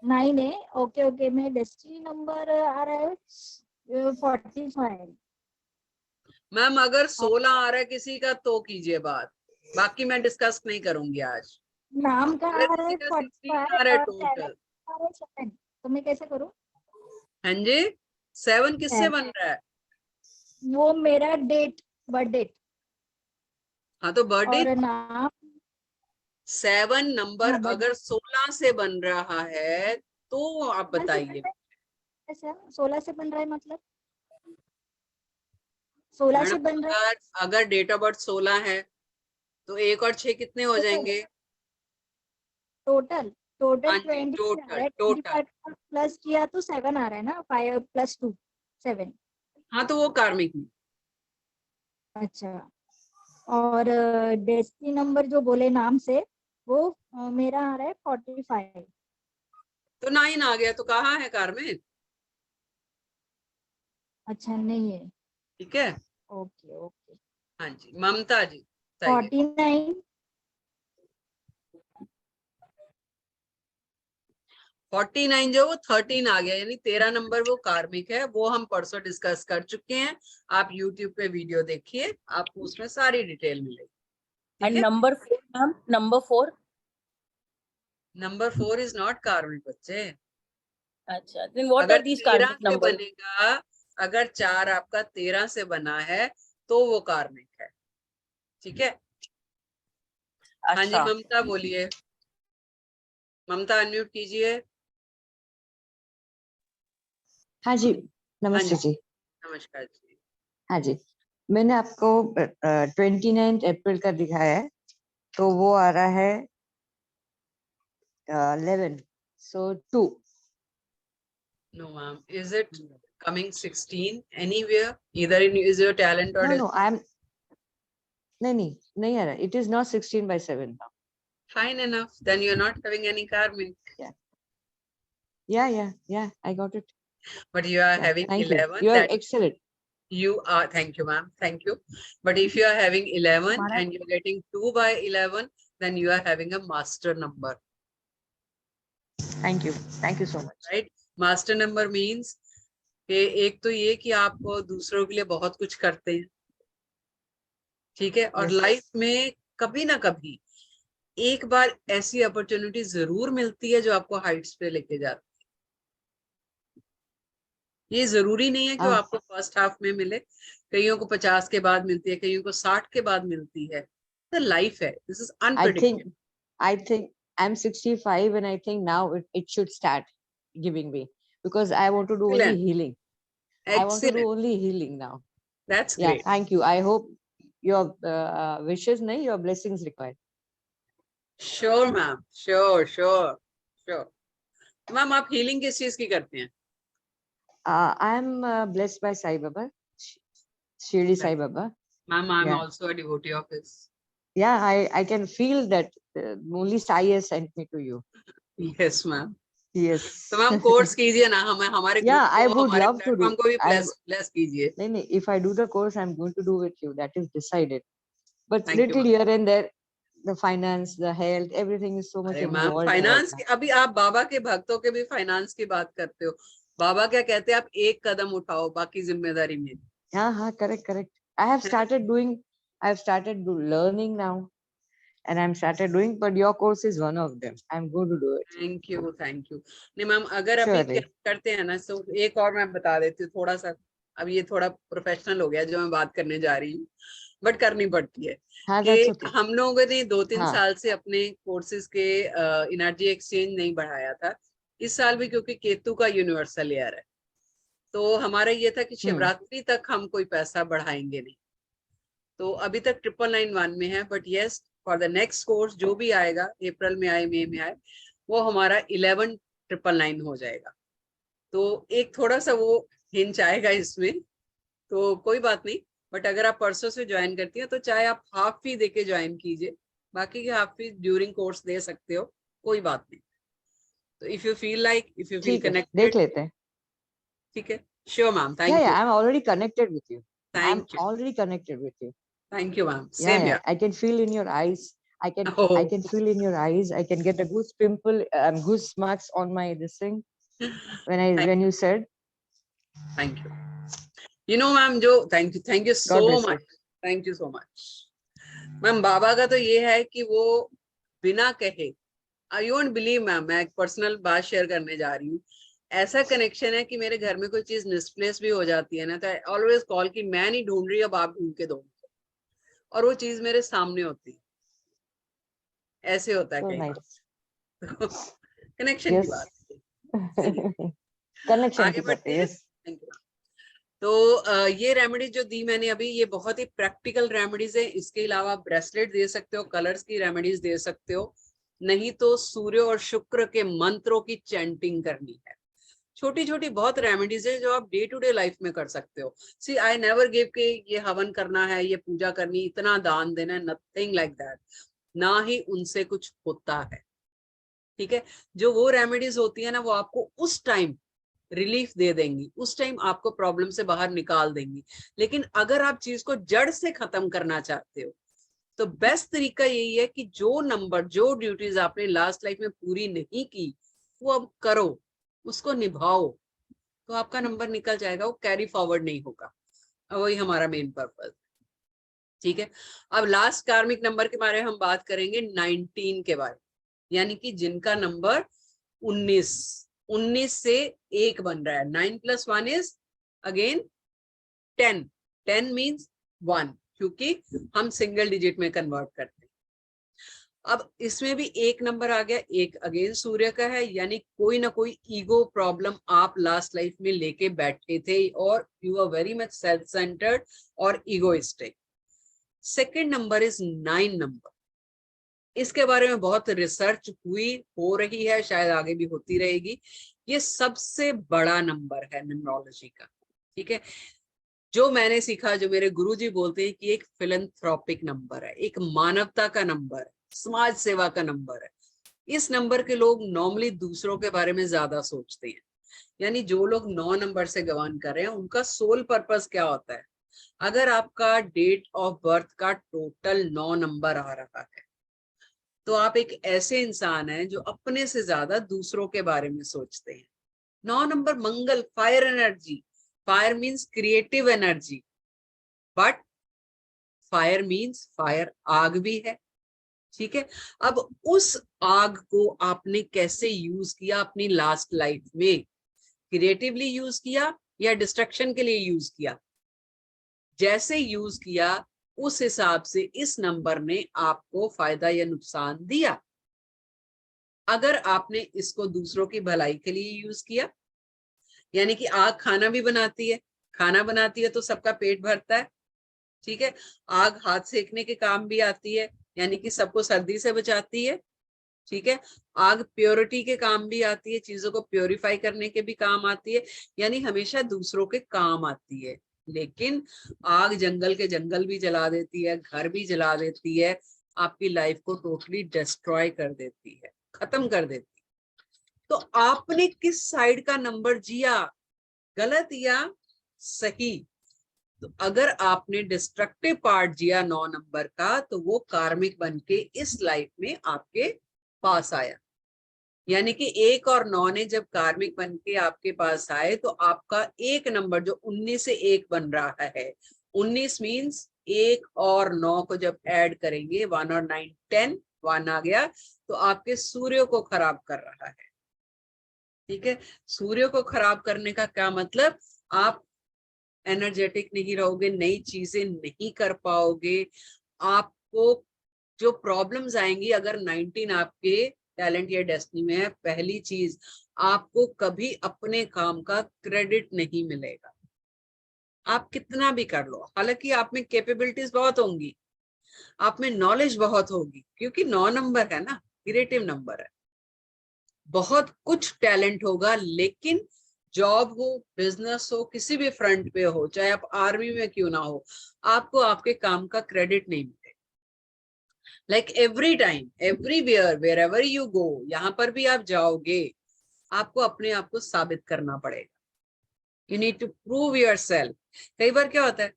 9 है। ओके ओके, मैं डेस्टिनी नंबर आ रहा है 45। मैम अगर 16 आ रहा है किसी का तो कीजिए बात, बाकी मैं डिस्कस नहीं करूंगी आज। नाम का अगर आ रहा किसी है का 16 आ 45 रहा है और टोटल। 7 आ रहा है 7, तो मैं कैसे करूँ? हाँ जी, 7 किससे 7 बन रहा है? वो मेरा डेट, बर्थ डेट हाँ तो बर्थडे। और नाम। 7 नंबर हाँ अगर 16 से बन रहा है तो आप कैसे बताइए। कैसे 16 से बन रहा है मतलब? 16 से मैडम बन रहा है अगर डेट ऑफ बर्थ 16 है तो 1 और 6 कितने हो जाएंगे? टोटल टोटल हाँ जी, 20 आ रहा टोटल है। टोटल। 25 प्लस किया तो 7 आ रहा है ना, 5 + 2 7। हाँ तो वो कार्मिक में। अच्छा, और डेस्टिनी नंबर जो बोले नाम से वो मेरा आ रहा है 45। तो 9 आ गया, तो कहाँ है कार्मिक? अच्छा नहीं है, ठीक है। Okay okay. हाँ जी, ममता जी बताइए। 49 49 जो वो 13 आ गया, यानी 13 नंबर वो कार्मिक है, वो हम परसों डिस्कस कर चुके हैं। आप YouTube पे वीडियो देखिए, आपको उसमें सारी डिटेल मिलेगी। ठीक एंड है। Number 4 ma'am, number 4। Number 4 is not कार्मिक बच्चे। अच्छा, then what अगर are these 13 karmic से numbers? बनेगा, अगर 4 आपका 13 से बना है तो वो कार्मिक है। ठीक है। हाँ जी अच्छा, ममता बोलिए। ममता अनम्यूट कीजिए। हाँ जी, हाँ नमस्ते जी जी। नमस्कार जी। हाँ जी, मैंने आपको 29 अप्रैल का दिखाया है, तो वो आ रहा है 11, so 2। No ma'am, is it coming 16 anywhere, either in is your talent or No, no, I'm नहीं आ रहा, it is not 16/7 now. fine enough, then you're not having any karmic, Yeah, I got it. but you are Yeah, having thank you. 11, You are that excellent. you are, thank you ma'am, thank you. But if you are having 11 हमारा and you're getting 2/11, then you are having a master number, Thank you so much. right? Master number means कि एक तो ये कि आप दूसरों के लिए बहुत कुछ करते हैं, ठीक है, और Yes. लाइफ में कभी ना कभी एक बार ऐसी अपॉर्चुनिटी जरूर मिलती है जो आपको हाइट्स पे लेके जाती है। ये जरूरी नहीं है कि वो हाँ। आपको फर्स्ट हाफ में मिले, कईयों को 50 के बाद मिलती है, कईयों को 60 के बाद मिलती है। तो लाइफ है, this is unpredictable. I think I'm 65 and I think now it should start giving me, because I want to do only Excellent. healing. I want to do Excellent. only healing now. That's Yeah, great. thank you. I hope your wishes, your blessings required. Sure ma'am, sure. Ma'am आप healing किस चीज की करते हैं? I'm blessed by Sai Baba, Shirdi Sai Baba. Ma'am, I'm Yeah. also a devotee of his. Yeah, I can feel that only Sai has sent me to you. Yes ma'am. Yes. तो ma'am course कीजिए ना, हमारे Yeah, group I को, would हमारे love to do. Platform को भी bless कीजिए। नहीं, if I do the course, I'm going to do with you. That is decided. But Thank you, little ma'am. here and there, the finance, the health, everything is so much अरे ma'am involved finance right की, now. अभी आप बाबा के भक्तों के भी finance की बात करते हो। बाबा क्या कहते हैं, आप एक कदम उठाओ, बाकी जिम्मेदारी मेरी। Yeah, correct. I have started learning now, and I'm started doing, but your course is one of them. I'm going to do it. Thank you नहीं मैम, अगर अभी Surely. करते हैं ना, तो एक और मैं बता देती हूँ थोड़ा सा। अब ये थोड़ा प्रोफेशनल हो गया जो मैं बात करने जा रही हूँ, बट करनी पड़ती है। हाँ, कि that's okay. हम लोगों ने 2-3 हाँ. साल से अपने कोर्सेज के एनर्जी एक्सचेंज नहीं बढ़ाया था। इस साल भी क्योंकि केतु का यूनिवर्सल ईयर है, तो हमारा ये था कि शिवरात्रि तक हम कोई पैसा बढ़ाएंगे नहीं। तो अभी तक 999 में है, but yes for the next course जो भी आएगा, अप्रैल में आए, मई में आए, वो हमारा 11,999 हो जाएगा। तो एक थोड़ा सा वो हिंच आएगा इसमें, तो कोई बात नहीं। बट अगर आप परसों से ज्वाइन करती हैं तो चाहे आप हाफ फी देके ज्वाइन कीजिए, बाकी की हाफ फी ड्यूरिंग कोर्स दे सकते हो, कोई बात नहीं। तो if you feel like, if you feel ठीक है, देख कनेक्टेड, लेते हैं। ठीक है, sure ma'am, Yeah, thank yeah, you, I'm already connected with you. I'm thank you, already connected with you. Thank you ma'am, Yeah, same yeah, here. I can feel in your eyes. I can Oh, feel in your eyes. I can get a goose pimple, goose marks on my this thing when you said. Thank you, you know ma'am, जो thank you so God bless you. Much, thank you so much ma'am. बाबा का तो ये है कि वो बिना कहे, आई वोंट बिलीव मैम, मैं एक पर्सनल बात शेयर करने जा रही हूँ, ऐसा कनेक्शन है कि मेरे घर में कोई चीज मिसप्लेस भी हो जाती है ना, तो ऑलवेज कॉल कि मैं नहीं ढूंढ रही, अब आप ढूंढ के दो, और वो चीज मेरे सामने होती है। ऐसे होता है So कई nice. बार। कनेक्शन की Yes. बात है। चलिए Connection आगे की बात बढ़ते है. हैं। Yes. Thank you. तो ये रेमेडीज जो दी मैंने अभी, ये बहुत ही प्रैक्टिकल रेमेडीज है। इसके अलावा आप ब्रेसलेट दे सकते हो, कलर्स की रेमेडीज दे सकते हो, नहीं तो सूर्य और शुक्र के मंत्रों की चैंटिंग करनी है। छोटी छोटी बहुत रेमेडीज है जो आप डे टू डे लाइफ में कर सकते हो। सी आई नेवर गिव के ये हवन करना है, ये पूजा करनी, इतना दान देना है, नथिंग लाइक दैट, ना ही उनसे कुछ होता है। ठीक है, जो वो रेमेडीज होती है ना, वो आपको उस टाइम रिलीफ दे देंगी, उस टाइम आपको प्रॉब्लम से बाहर निकाल देंगी। लेकिन अगर आप चीज को जड़ से खत्म करना चाहते हो तो बेस्ट तरीका यही है कि जो नंबर, जो ड्यूटीज आपने लास्ट लाइफ में पूरी नहीं की, वो अब करो, उसको निभाओ, तो आपका नंबर निकल जाएगा, वो कैरी फॉरवर्ड नहीं होगा। वही हमारा मेन पर्पस। ठीक है, अब लास्ट कार्मिक नंबर के बारे में हम बात करेंगे 19 के बारे में, यानी कि जिनका नंबर 19 से 1 बन रहा है। 9 + 1 इज अगेन 10, 10 मीन्स 1, क्योंकि हम सिंगल डिजिट में कन्वर्ट करते हैं। अब इसमें भी एक नंबर आ गया, एक अगेन सूर्य का है, यानी कोई ना कोई ईगो प्रॉब्लम आप लास्ट लाइफ में लेके बैठे थे और you are very much self centred और egoistic. Second number is 9 number. इसके बारे में बहुत रिसर्च हुई, हो रही है, शायद आगे भी होती रहेगी। ये सबसे बड़ा नंबर है न्यूमरोलॉजी का। ठीक है, जो मैंने सीखा, जो मेरे गुरुजी बोलते हैं कि एक फिलैंथ्रोपिक नंबर है, एक मानवता का नंबर है, समाज सेवा का नंबर है। इस नंबर के लोग नॉर्मली दूसरों के बारे में ज्यादा सोचते हैं। यानी जो लोग 9 नंबर से गवर्न कर रहे हैं, उनका सोल पर्पस क्या होता है? अगर आपका डेट ऑफ बर्थ का टोटल 9 नंबर आ रहा है, तो आप एक ऐसे इंसान हैं जो अपने से ज्यादा दूसरों के बारे में सोचते हैं। 9 number Mangal, fire energy. Fire means creative energy, but fire means fire, आग भी है। ठीक है, अब उस आग को आपने कैसे यूज किया अपनी लास्ट लाइफ में? क्रिएटिवली यूज किया या डिस्ट्रक्शन के लिए यूज किया? जैसे यूज किया उस हिसाब से इस नंबर ने आपको फायदा या नुकसान दिया। अगर आपने इसको दूसरों की भलाई के लिए यूज किया, यानी कि आग खाना भी बनाती है, खाना बनाती है तो सबका पेट भरता है। ठीक है, आग हाथ सेकने के काम भी आती है, यानी कि सबको सर्दी से बचाती है। ठीक है, आग प्योरिटी के काम भी आती है, चीजों को प्योरीफाई करने के भी काम आती है, यानी हमेशा दूसरों के काम आती है। लेकिन आग जंगल के जंगल भी जला देती है, घर भी जला देती है, आपकी लाइफ को टोटली डिस्ट्रॉय कर देती है, खत्म कर देती है। तो आपने किस साइड का नंबर जिया, गलत या सही? तो अगर आपने डिस्ट्रक्टिव पार्ट जिया 9 नंबर का, तो वो कार्मिक बन के इस लाइफ में आपके पास आया। यानी कि 1 और 9 ने जब कार्मिक बन के आपके पास आए, तो आपका एक नंबर जो 19 से 1 बन रहा है, 19 मीन्स 1 और 9 को जब ऐड करेंगे, 1 और 9 10, 1 आ गया, तो आपके सूर्य को खराब कर रहा है। ठीक है, सूर्य को खराब करने का क्या मतलब? आप एनर्जेटिक नहीं रहोगे, नई चीजें नहीं कर पाओगे, आपको जो प्रॉब्लम्स आएंगी अगर 19 आपके टैलेंट या डेस्टिनी में है, पहली चीज, आपको कभी अपने काम का क्रेडिट नहीं मिलेगा, आप कितना भी कर लो। हालांकि आप में कैपेबिलिटीज बहुत होंगी, आप में नॉलेज बहुत होगी, क्योंकि 9 नंबर है ना, क्रिएटिव नंबर है, बहुत कुछ टैलेंट होगा, लेकिन जॉब हो, बिजनेस हो, किसी भी फ्रंट पे हो, चाहे आप आर्मी में क्यों ना हो, आपको आपके काम का क्रेडिट नहीं मिले। Like every time, everywhere, wherever you go, यहाँ पर भी आप जाओगे, आपको अपने आप को साबित करना पड़ेगा। You need to prove yourself. कई बार क्या होता है,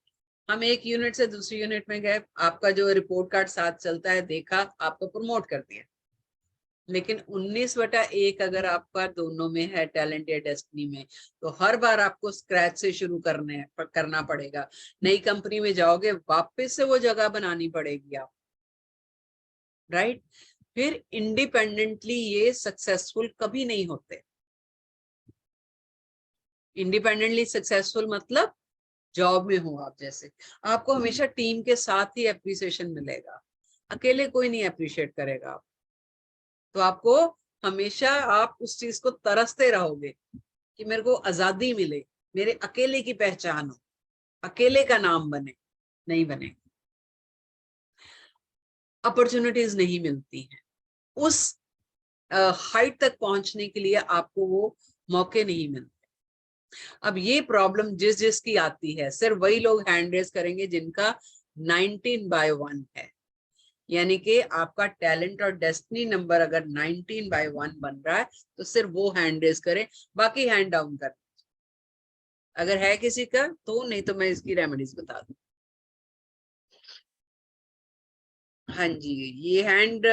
हम एक यूनिट से दूसरी यूनिट में गए, आपका जो रिपोर्ट कार्ड साथ चलता है, देखा, आपको प्रमोट कर दिया, लेकिन 19/1 अगर आपका दोनों में है, टैलेंट या डेस्टिनी में, तो हर बार आपको स्क्रैच से शुरू करना पड़ेगा। नई कंपनी में जाओगे, वापस से वो जगह बनानी पड़ेगी आप, राइट? फिर इंडिपेंडेंटली ये सक्सेसफुल कभी नहीं होते। इंडिपेंडेंटली सक्सेसफुल मतलब जॉब में हो आप, जैसे आपको हमेशा टीम के साथ ही एप्रिसिएशन मिलेगा, अकेले कोई नहीं अप्रिशिएट करेगा आप। तो आपको हमेशा आप उस चीज को तरसते रहोगे कि मेरे को आजादी मिले, मेरे अकेले की पहचान हो, अकेले का नाम बने, नहीं बने। अपॉर्चुनिटीज नहीं मिलती हैं, उस हाइट तक पहुंचने के लिए आपको वो मौके नहीं मिलते। अब ये प्रॉब्लम जिस जिसकी आती है, सिर्फ वही लोग हैंड रेज करेंगे जिनका 19/1 है, यानी कि आपका टैलेंट और डेस्टिनी नंबर अगर 19/1 बन रहा है तो सिर्फ वो हैंड रेज करें, बाकी हैंड डाउन कर। अगर है किसी का तो, नहीं तो मैं इसकी रेमेडीज बता दूं। हाँ जी, ये हैंड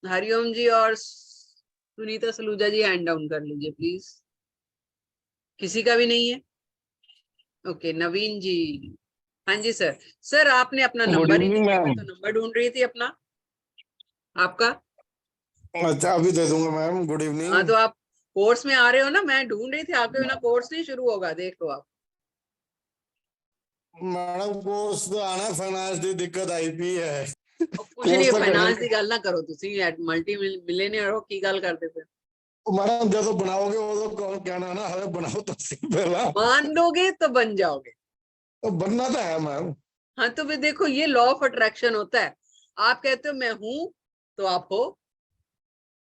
हरिओम जी और सुनीता सलूजा जी हैंड डाउन कर लीजिए प्लीज। किसी का भी नहीं है? ओके, नवीन जी। हाँ जी सर। सर आपने अपना नंबर ही नहीं दिया, मैं तो नंबर ढूंढ रही थी अपना, आपका। अच्छा, अभी दे दूंगा मैम। गुड हाँ, इवनिंग। तो आप कोर्स में आ रहे हो ना, मैं ढूंढ रही थी, आपके बिना कोर्स नहीं शुरू होगा, देख लो आप। मैडम कोर्स तो आना, फाइनेंस की दिक्कत आई पी है। कुछ नहीं, फाइनेंस की गल ना करो, तुसी मल्टी मिलियनियर हो, की गल करते पे? मैडम जो बनाओगे वो तो कहना ना, हमें बनाओ तो सही पहला। मान लोगे तो बन जाओगे, तो बनना तो है मैम। हाँ, तो फिर देखो, ये लॉ ऑफ अट्रैक्शन होता है। आप कहते हो मैं हूं तो आप हो,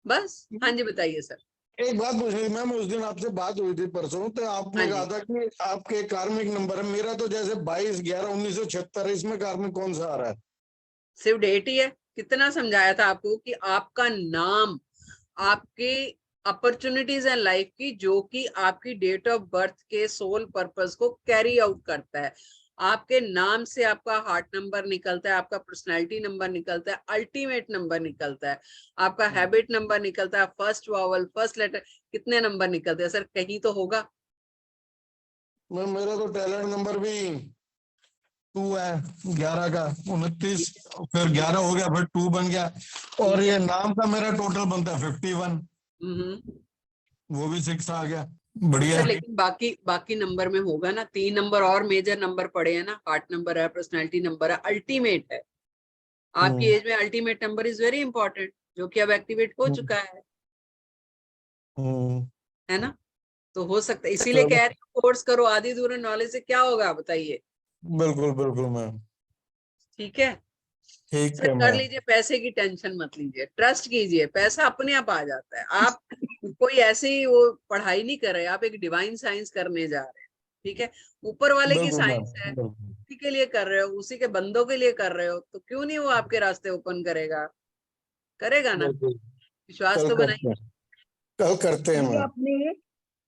बस। हाँ जी, बताइए सर। एक बात पूछ रही थी मैम, उस दिन आपसे बात हुई थी परसों, तो आपने कहा था कि आपके कार्मिक नंबर है, मेरा तो जैसे 22/11/1976, इसमें कार्मिक कौन सा आ रहा है? सिर्फ डेट ही है। कितना समझाया था आपको कि आपका नाम आपके अपॉर्चुनिटीज एंड लाइफ की, जो कि आपकी डेट ऑफ बर्थ के सोल पर्पस को कैरी आउट करता है। आपके नाम से आपका हार्ट नंबर निकलता है, आपका पर्सनालिटी नंबर निकलता है, अल्टीमेट नंबर निकलता है, आपका हैबिट नंबर निकलता है, फर्स्ट वावल, फर्स्ट लेटर, कितने नंबर निकलते हैं सर? कहीं तो होगा। मैम मेरा तो टैलेंट नंबर भी 2 है, 11 का 29, फिर 11 हो गया, फिर 2 बन गया, और ये नाम का मेरा टोटल बनता है 51, वो भी 6 आ गया। बढ़िया। सर लेकिन बाकी नंबर में होगा ना, 3 नंबर और मेजर नंबर पड़े हैं ना, हार्ट नंबर है, पर्सनालिटी नंबर है, अल्टीमेट है। आपकी एज में ultimate number is very important, जो कि अब एक्टिवेट हो चुका है ना? तो हो सकता है, इसीलिए कह रही हूँ कोर्स करो, आधी दूर नॉलेज से क्या होगा बताइए। बिल्कुल बिल्कुल मैम। ठीक है, ठीक सर है कर मैम। लीजिए, पैसे की टेंशन मत लीजिए, ट्रस्ट कीजिए, पैसा अपने आप आ जाता है। आप कोई ऐसे ही वो पढ़ाई नहीं कर रहे, आप एक डिवाइन साइंस करने जा रहे हैं, ठीक है? ऊपर वाले की साइंस है, उसी के लिए कर रहे हो, उसी के बंदों के लिए कर रहे हो, तो क्यों नहीं वो आपके रास्ते ओपन करेगा? करेगा ना? विश्वास तो बनाइए। कल करते हैं मैम। आपने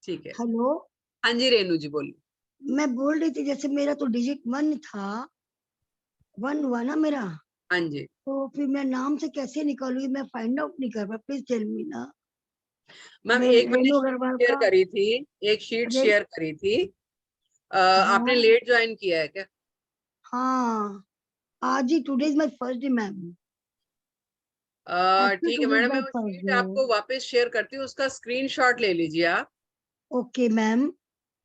ठीक है। हेलो, हाँ जी रेनू जी बोलिए। मैं बोल रही थी जैसे मेरा तो डिजिट 1 था, 1 हुआ ना मेरा। हाँ जी। तो फिर मैं नाम से कैसे निकालूंगी, मैं फाइंड आउट नहीं कर पा, प्लीज टेल मी ना। मैम एक मैंने रेनू शीट अग्रवाल शेयर का करी थी, एक शीट रे- शेयर करी थी। हाँ आपने लेट ज्वाइन किया है क्या? हाँ, आज ही, today is my first day ma'am. ठीक है मैडम, मैं वो शीट आपको वापस शेयर करती हूँ, उसका स्क्रीनशॉट ले लीजिए आप। Okay ma'am.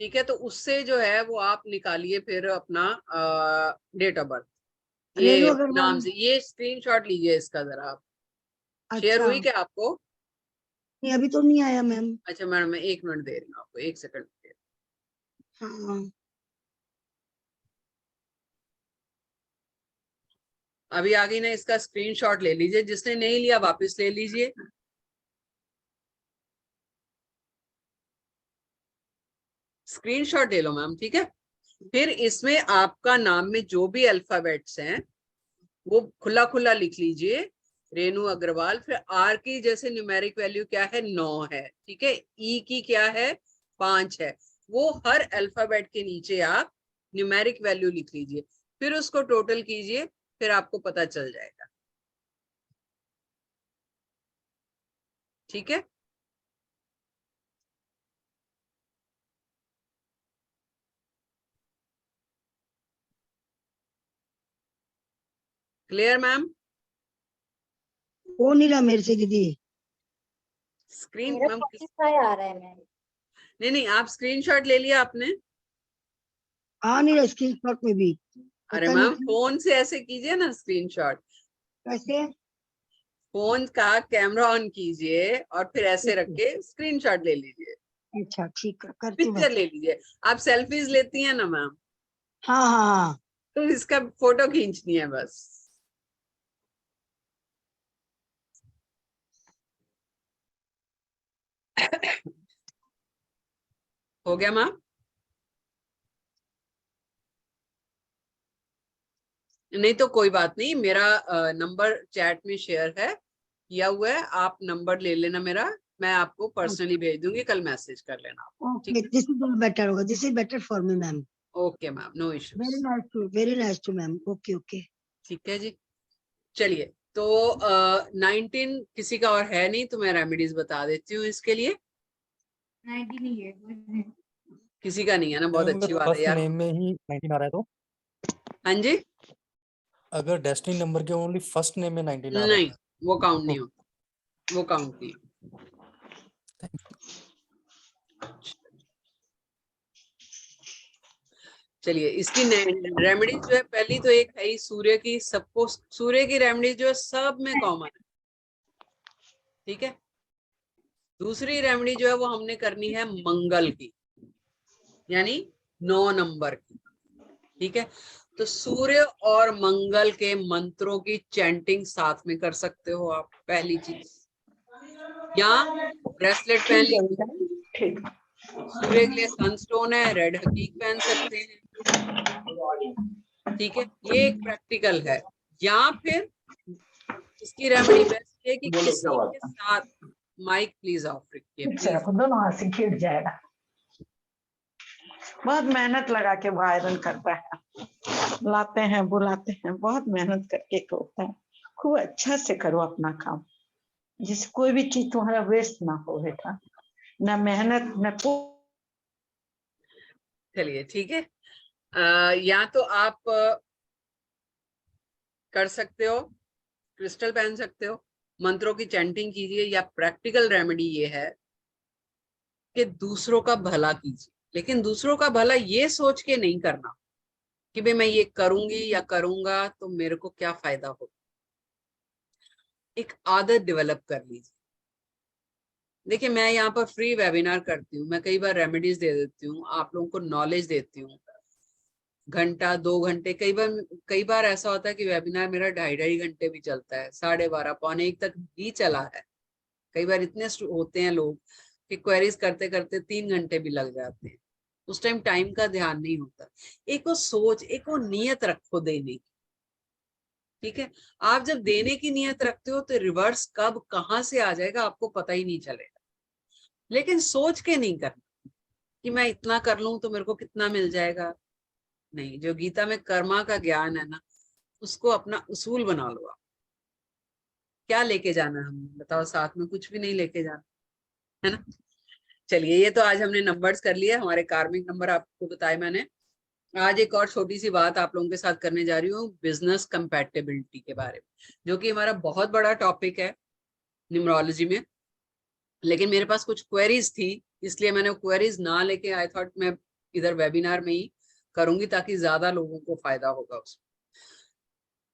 ठीक है, तो उससे जो है वो आप निकालिए फिर अपना डेट ऑफ बर्थ, रेनू ये अग्रवाल। नाम से, ये स्क्रीनशॉट लीजिए इसका जरा आप। शेयर अच्छा, हुई क्या आपको? नहीं अभी तो नहीं आया मैम। अच्छा मैडम, मैं 1 मिनट दे रही हूँ आपको, 1 सेकंड। हाँ अभी आ गई ना, इसका स्क्रीनशॉट ले लीजिए, जिसने नहीं लिया वापस ले लीजिए। स्क्रीनशॉट ले लो मैम, ठीक है। फिर इसमें आपका नाम में जो भी अल्फाबेट्स हैं वो खुला खुला लिख लीजिए, रेनू अग्रवाल। फिर आर की जैसे न्यूमेरिक वैल्यू क्या है, 9 है, ठीक है। ई की क्या है, 5 है। वो हर अल्फाबेट के नीचे आप न्यूमेरिक वैल्यू लिख लीजिए, फिर उसको टोटल कीजिए, फिर आपको पता चल जाएगा, ठीक है। Clear ma'am? हो नहीं रहा मेरे से दीदी। स्क्रीन मेरा मैम 45 आ रहा है मैम। नहीं, आप स्क्रीनशॉट ले लिया आपने? आ नहीं रहा स्क्रीनशॉट में भी। अरे पता नहीं मैम क्यों। फोन से ऐसे कीजिए ना स्क्रीनशॉट। कैसे? फोन का कैमरा ऑन कीजिए और फिर ऐसे रख के स्क्रीनशॉट ले लीजिए, अच्छा ठीक है, करती हूँ पिक्चर मैं। ले लीजिए। आप सेल्फीज लेती हैं ना मैम, हाँ हाँ हाँ। तो इसका फोटो खींचनी है बस। हो गया मैम? नहीं तो कोई बात नहीं, मेरा नंबर चैट में शेयर है, किया हुआ है, आप नंबर ले लेना मेरा, मैं आपको पर्सनली भेज दूंगी, कल मैसेज कर लेना आप, ठीक ओके, दिस इज बेटर होगा, this is better for me ma'am. है। Okay ma'am, no issues. Very nice to ma'am. Okay okay. ठीक है जी, चलिए। तो 19 किसी का और है नहीं, तो मैं रेमेडीज बता देती हूँ इसके लिए। 90 नहीं है। किसी का नहीं है ना, बहुत अच्छी बात है फर्स्ट यार। नेम में ही 19 आ रहा है तो हाँ जी, अगर डेस्टिनी नंबर के ओनली फर्स्ट नेम में 19 आ रहा नहीं है वो काउंट नहीं तो होता, वो काउंट नहीं होता। चलिए, इसकी रेमेडीज जो है, पहली तो एक है ही सूर्य की, सबको सूर्य की रेमेडीज जो है सब में कॉमन है, ठीक है। दूसरी रेमेडी जो है वो हमने करनी है मंगल की, यानी 9 नंबर की, ठीक है। तो सूर्य और मंगल के मंत्रों की चैंटिंग साथ में कर सकते हो आप, पहली चीज। या ब्रेसलेट पहन लीजिए, सूर्य के लिए सनस्टोन है, रेड हकीक पहन सकते हैं, ठीक है। ये एक प्रैक्टिकल है। या फिर इसकी रेमेडी बेस्ट है कि किसी के साथ, माइक प्लीज ऑफ रखिए प्लीज। दोनों हाथ से गिर जाएगा। बहुत मेहनत लगा के वो आयरन करता है, लाते हैं बुलाते हैं, बहुत मेहनत करके करता है। खूब अच्छा से करो अपना काम, जिससे कोई भी चीज तुम्हारा वेस्ट ना हो बेटा, ना मेहनत न चलिए ठीक है। या तो आप कर सकते हो, क्रिस्टल पहन सकते हो, मंत्रों की चैंटिंग कीजिए, या प्रैक्टिकल रेमेडी ये है कि दूसरों का भला कीजिए, लेकिन दूसरों का भला ये सोच के नहीं करना कि भाई मैं ये करूंगी या करूंगा तो मेरे को क्या फायदा हो। एक आदत डेवलप कर लीजिए। देखिए, मैं यहाँ पर फ्री वेबिनार करती हूँ, मैं कई बार रेमेडीज दे देती हूँ, आप लोगों को नॉलेज देती हूँ, घंटा 2 घंटे, कई बार ऐसा होता है कि वेबिनार मेरा 2.5 घंटे भी चलता है, 12:30 पौने 1 तक भी चला है। कई बार इतने होते हैं लोग कि क्वेरीज करते करते 3 घंटे भी लग जाते हैं, उस टाइम का ध्यान नहीं होता। एक वो सोच, एक वो नियत रखो देने की, ठीक है। आप जब देने की नियत रखते हो तो रिवर्स कब कहाँ से आ जाएगा आपको पता ही नहीं चलेगा। लेकिन सोच के नहीं करना कि मैं इतना कर लूं तो मेरे को कितना मिल जाएगा, नहीं। जो गीता में कर्मा का ज्ञान है ना, उसको अपना उसूल बना लो आप। क्या लेके जाना है हमें बताओ, साथ में कुछ भी नहीं लेके जाना, है ना। चलिए, ये तो आज हमने नंबर्स कर लिया, हमारे कार्मिक नंबर आपको बताए मैंने। आज एक और छोटी सी बात आप लोगों के साथ करने जा रही हूँ, बिजनेस कंपैटिबिलिटी के बारे में, जो कि हमारा बहुत बड़ा टॉपिक है न्यूमरोलॉजी में। लेकिन मेरे पास कुछ क्वेरीज थी, इसलिए मैंने क्वेरीज ना लेके आई थॉट मैं इधर वेबिनार में ही करूंगी, ताकि ज्यादा लोगों को फायदा होगा उसमें।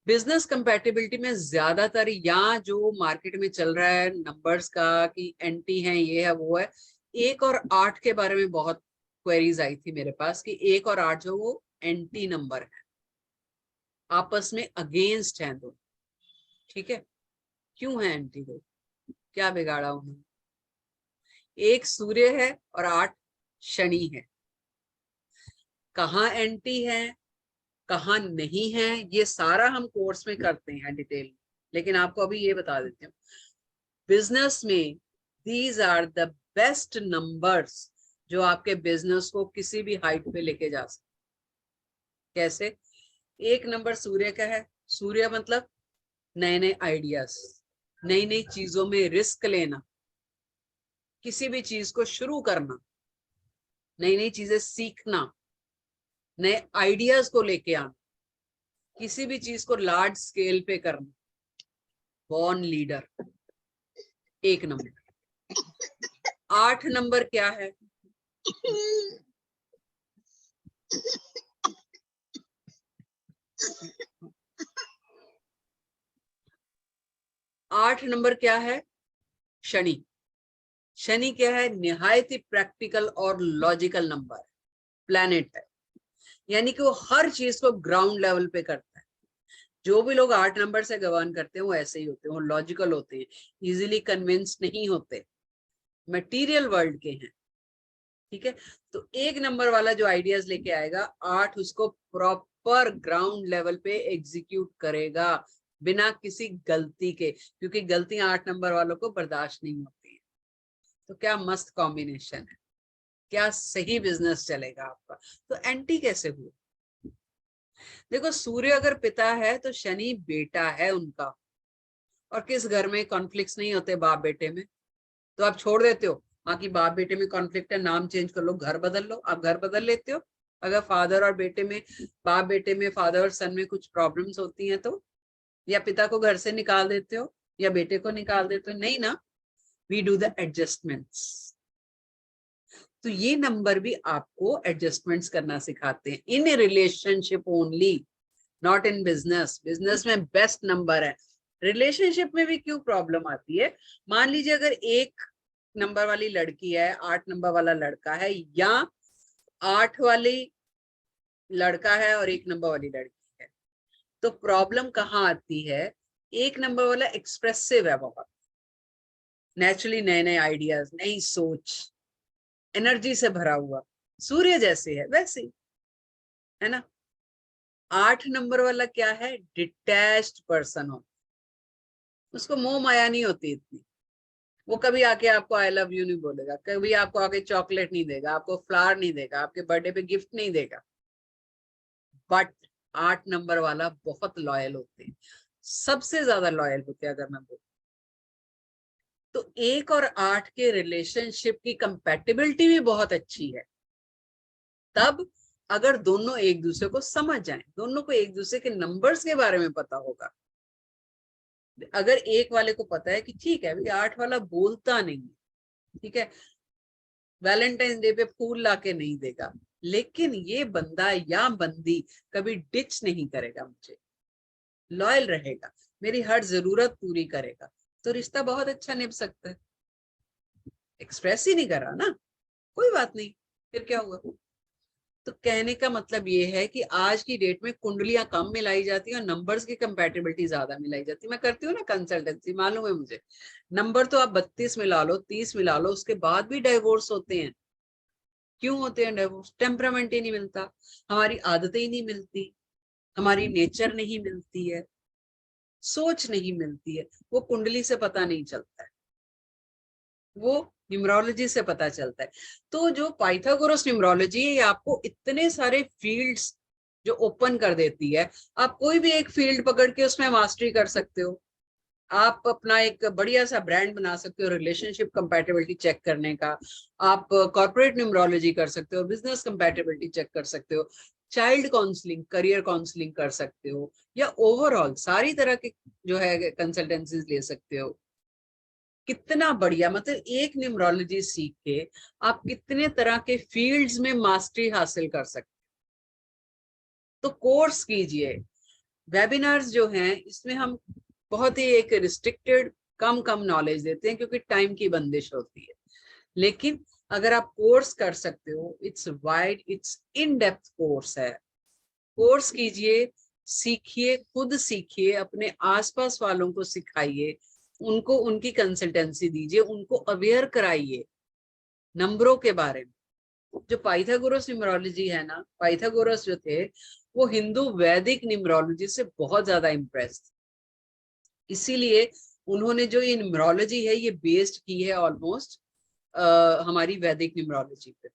बिजनेस कंपैटिबिलिटी में ज्यादातर या जो मार्केट में चल रहा है नंबर्स का कि एंटी है, ये है वो है। 1 और 8 के बारे में बहुत क्वेरीज आई थी मेरे पास कि 1 और 8 जो वो एंटी नंबर है, आपस में अगेंस्ट हैं दोनों, ठीक है। क्यों है एंटी दो, क्या बिगाड़ा उन्होंने? 1 सूर्य है और 8 शनि है, कहाँ एंटी है, कहाँ नहीं है, ये सारा हम कोर्स में करते हैं डिटेल। लेकिन आपको अभी ये बता देती हूँ, बिजनेस में these are the best numbers जो आपके बिजनेस को किसी भी हाइट पे लेके जा सकते। कैसे? एक नंबर सूर्य का है। सूर्य मतलब नए नए आइडियाज, नई नई चीजों में रिस्क लेना, किसी भी चीज को शुरू करना, नई नई चीजें सीखना, नए आइडियाज को लेके आना, किसी भी चीज को लार्ज स्केल पे करना। बॉर्न लीडर, एक नंबर। 8 नंबर क्या है? आठ नंबर क्या है? शनि। शनि क्या है? निहायत ही प्रैक्टिकल और लॉजिकल नंबर, प्लैनेट है, यानी कि वो हर चीज को ग्राउंड लेवल पे करता है। जो भी लोग 8 नंबर से गवर्न करते हैं वो ऐसे ही होते हैं, वो लॉजिकल होते हैं, इजीली कन्विंस नहीं होते, मटेरियल वर्ल्ड के हैं। ठीक है, तो 1 नंबर वाला जो आइडियाज लेके आएगा, 8 उसको प्रॉपर ग्राउंड लेवल पे एग्जीक्यूट करेगा बिना किसी गलती के, क्योंकि गलतियां 8 नंबर वालों को बर्दाश्त नहीं होती है। तो क्या मस्त कॉम्बिनेशन है, क्या सही बिजनेस चलेगा आपका। तो एंटी कैसे हुआ? देखो, सूर्य अगर पिता है तो शनि बेटा है उनका, और किस घर में कॉन्फ्लिक्ट्स नहीं होते बाप बेटे में? तो आप छोड़ देते हो, हाँ कि बाप बेटे में कॉन्फ्लिक्ट है, नाम चेंज कर लो, घर बदल लो, आप घर बदल लेते हो। अगर फादर और बेटे में, बाप बेटे में, फादर और सन में कुछ प्रॉब्लम्स होती हैं तो, या पिता को घर से निकाल देते हो या बेटे को निकाल देते हो? नहीं ना, वी डू द एडजस्टमेंट्स। तो ये नंबर भी आपको एडजस्टमेंट्स करना सिखाते हैं in relationship only, not in business. Business में बेस्ट नंबर है, रिलेशनशिप में भी क्यों प्रॉब्लम आती है? मान लीजिए अगर 1 नंबर वाली लड़की है, 8 नंबर वाला लड़का है, या 8 वाली लड़का है और 1 नंबर वाली लड़की है, तो प्रॉब्लम कहाँ आती है? 1 नंबर वाला एक्सप्रेसिव है बहुत, नेचुरली नए नए आइडियाज, नई सोच, एनर्जी से भरा हुआ, सूर्य जैसे है वैसे ही, है ना। 8 नंबर वाला क्या है? डिटैच्ड पर्सन हो, उसको मोह माया नहीं होती इतनी, वो कभी आके आपको आई लव यू नहीं बोलेगा, कभी आपको आके चॉकलेट नहीं देगा, आपको फ्लावर नहीं देगा, आपके बर्थडे पे गिफ्ट नहीं देगा। बट 8 नंबर वाला बहुत लॉयल होते हैं, सबसे ज्यादा लॉयल होते हैं अगर मैं बोलूं तो। 1 और 8 के रिलेशनशिप की कंपैटिबिलिटी भी बहुत अच्छी है, तब अगर दोनों एक दूसरे को समझ जाएं, दोनों को एक दूसरे के नंबर्स के बारे में पता होगा। अगर एक वाले को पता है कि ठीक है भाई 8 वाला बोलता नहीं, ठीक है, वैलेंटाइन डे पे फूल लाके नहीं देगा, लेकिन ये बंदा या बंदी कभी डिच नहीं करेगा, मुझे लॉयल रहेगा, मेरी हर जरूरत पूरी करेगा, तो रिश्ता बहुत अच्छा निभ सकता है। एक्सप्रेस ही नहीं कर रहा ना, कोई बात नहीं, फिर क्या हुआ? तो कहने का मतलब ये है कि आज की डेट में कुंडलियां कम मिलाई जाती है और नंबर्स की कंपैटिबिलिटी ज्यादा मिलाई जाती है। मैं करती हूँ ना कंसल्टेंसी, मालूम है मुझे। नंबर तो आप 32 मिला लो, 30 मिला लो, उसके बाद भी डाइवोर्स होते हैं। क्यों होते हैं डाइवोर्स? टेम्परामेंट ही नहीं मिलता, हमारी आदतें ही नहीं मिलती, हमारी नेचर नहीं मिलती है, सोच नहीं मिलती है। वो कुंडली से पता नहीं चलता है, वो न्यूमरोलॉजी से पता चलता है। तो जो पाइथागोरस न्यूमरोलॉजी है, ये आपको इतने सारे फील्ड्स जो ओपन कर देती है, आप कोई भी एक फील्ड पकड़ के उसमें मास्टरी कर सकते हो। आप अपना एक बढ़िया सा ब्रांड बना सकते हो रिलेशनशिप कंपैटिबिलिटी चेक करने का, आप कॉर्पोरेट न्यूमरोलॉजी कर सकते हो, बिजनेस कंपैटिबिलिटी चेक कर सकते हो, चाइल्ड काउंसलिंग, करियर काउंसलिंग कर सकते हो, या ओवरऑल सारी तरह के जो है कंसल्टेंसीज ले सकते हो। कितना बढ़िया, मतलब एक न्यूमरोलॉजी सीख के आप कितने तरह के फील्ड्स में मास्टरी हासिल कर सकते हो। तो कोर्स कीजिए। वेबिनार्स जो हैं इसमें हम बहुत ही एक रिस्ट्रिक्टेड कम नॉलेज देते हैं क्योंकि टाइम की बंदिश होती है, लेकिन अगर आप कोर्स कर सकते हो, it's wide, it's in depth course है। कोर्स कीजिए, सीखिए, खुद सीखिए, अपने आसपास वालों को सिखाइए, उनको उनकी कंसल्टेंसी दीजिए, उनको अवेयर कराइए नंबरों के बारे में, जो पाइथागोरस न्यूमरोलॉजी है ना, पाइथागोरस जो थे वो हिंदू वैदिक न्यूमरोलॉजी से बहुत ज्यादा इम्प्रेस थे, इसीलिए उन्होंने जो ये न्यूमरोलॉजी है ये बेस्ड की है ऑलमोस्ट हमारी वैदिक न्यूमरोलॉजी पे।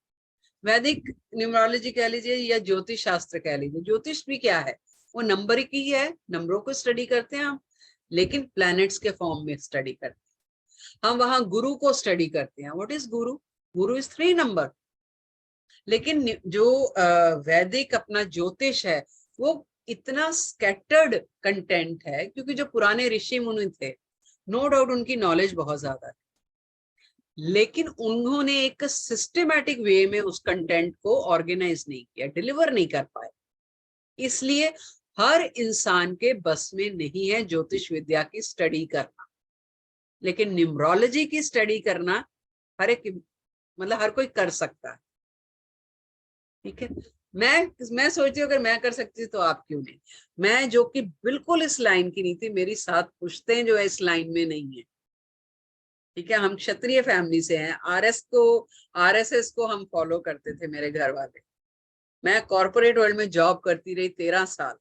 वैदिक न्यूमरोलॉजी कह लीजिए या ज्योतिष शास्त्र कह लीजिए, ज्योतिष भी क्या है, वो नंबर की है, नंबरों को स्टडी करते हैं हम, लेकिन प्लैनेट्स के फॉर्म में स्टडी करते हैं। हम वहां गुरु को स्टडी करते हैं। What is Guru? Guru is 3 number. लेकिन जो वैदिक अपना ज्योतिष है वो इतना स्कैटर्ड कंटेंट है, क्योंकि जो पुराने ऋषि मुनि थे, नो डाउट उनकी नॉलेज बहुत ज्यादा है, लेकिन उन्होंने एक सिस्टमैटिक वे में उस कंटेंट को ऑर्गेनाइज नहीं किया, डिलीवर नहीं कर पाए। इसलिए हर इंसान के बस में नहीं है ज्योतिष विद्या की स्टडी करना, लेकिन न्यूमरोलॉजी की स्टडी करना हर एक, मतलब हर कोई कर सकता है। ठीक है, मैं सोचती हूँ अगर मैं कर सकती तो आप क्यों नहीं। मैं जो कि बिल्कुल इस लाइन की नहीं थी, मेरी 7 पुश्तें जो है इस लाइन में नहीं है। ठीक है, हम क्षत्रिय फैमिली से हैं, आरएसएस को हम फॉलो करते थे मेरे घर वाले। मैं कॉर्पोरेट वर्ल्ड में जॉब करती रही 13 साल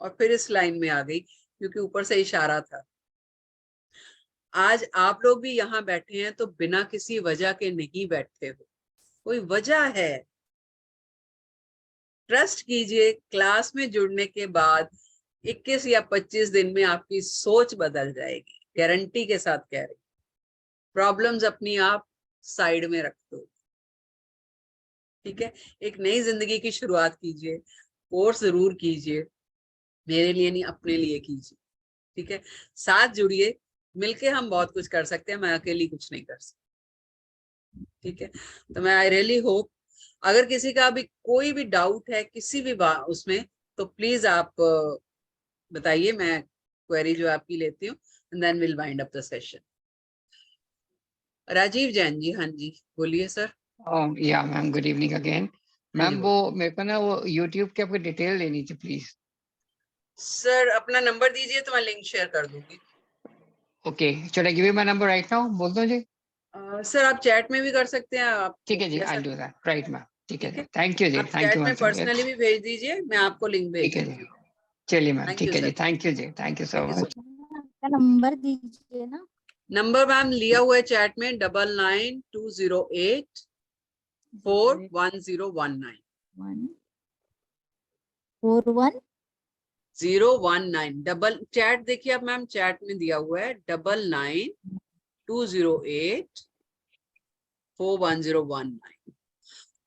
और फिर इस लाइन में आ गई क्योंकि ऊपर से इशारा था। आज आप लोग भी यहाँ बैठे हैं तो बिना किसी वजह के नहीं बैठे हो, कोई वजह है। ट्रस्ट कीजिए, क्लास में जुड़ने के बाद 21 या 25 दिन में आपकी सोच बदल जाएगी, गारंटी के साथ कह रही। प्रॉब्लम्स अपनी आप साइड में रख दो। ठीक है, एक नई जिंदगी की शुरुआत कीजिए, कोर्स जरूर कीजिए, मेरे लिए नहीं अपने लिए कीजिए। ठीक है, साथ जुड़िए, मिलके हम बहुत कुछ कर सकते हैं, मैं अकेली कुछ नहीं कर सकती। ठीक है, तो मैं आई रियली होप, अगर किसी का भी कोई भी डाउट है किसी भी उसमें, तो प्लीज आप बताइए, मैं क्वेरी जो आपकी लेती हूँ, and then will wind up the session. Rajiv Jain ji, हाँ जी बोलिए सर। या ma'am, good evening again. Ma'am वो मेरे को ना वो YouTube के आपको डिटेल लेनी थी प्लीज। सर अपना नंबर दीजिए तो मैं लिंक शेयर कर दूंगी। Okay, should I give you my number right now? बोल दो जी। सर आप चैट में भी कर सकते हैं आप। ठीक है जी, I do that right ma'am. ठीक है जी, थैंक यू जी, आप थैंक चैट यू में मैम। पर्सनली भी भेज दीजिए, मैं आपको लिंक भेज ठीक है जी, चलिए मैम, ठीक है जी, थैंक यू जी, थैंक यू सो मच। आपका नंबर दीजिए ना। नंबर मैम लिया हुआ है चैट में, 9920841019 41 019 डबल चैट देखिए आप मैम, चैट में दिया हुआ है 9920841019।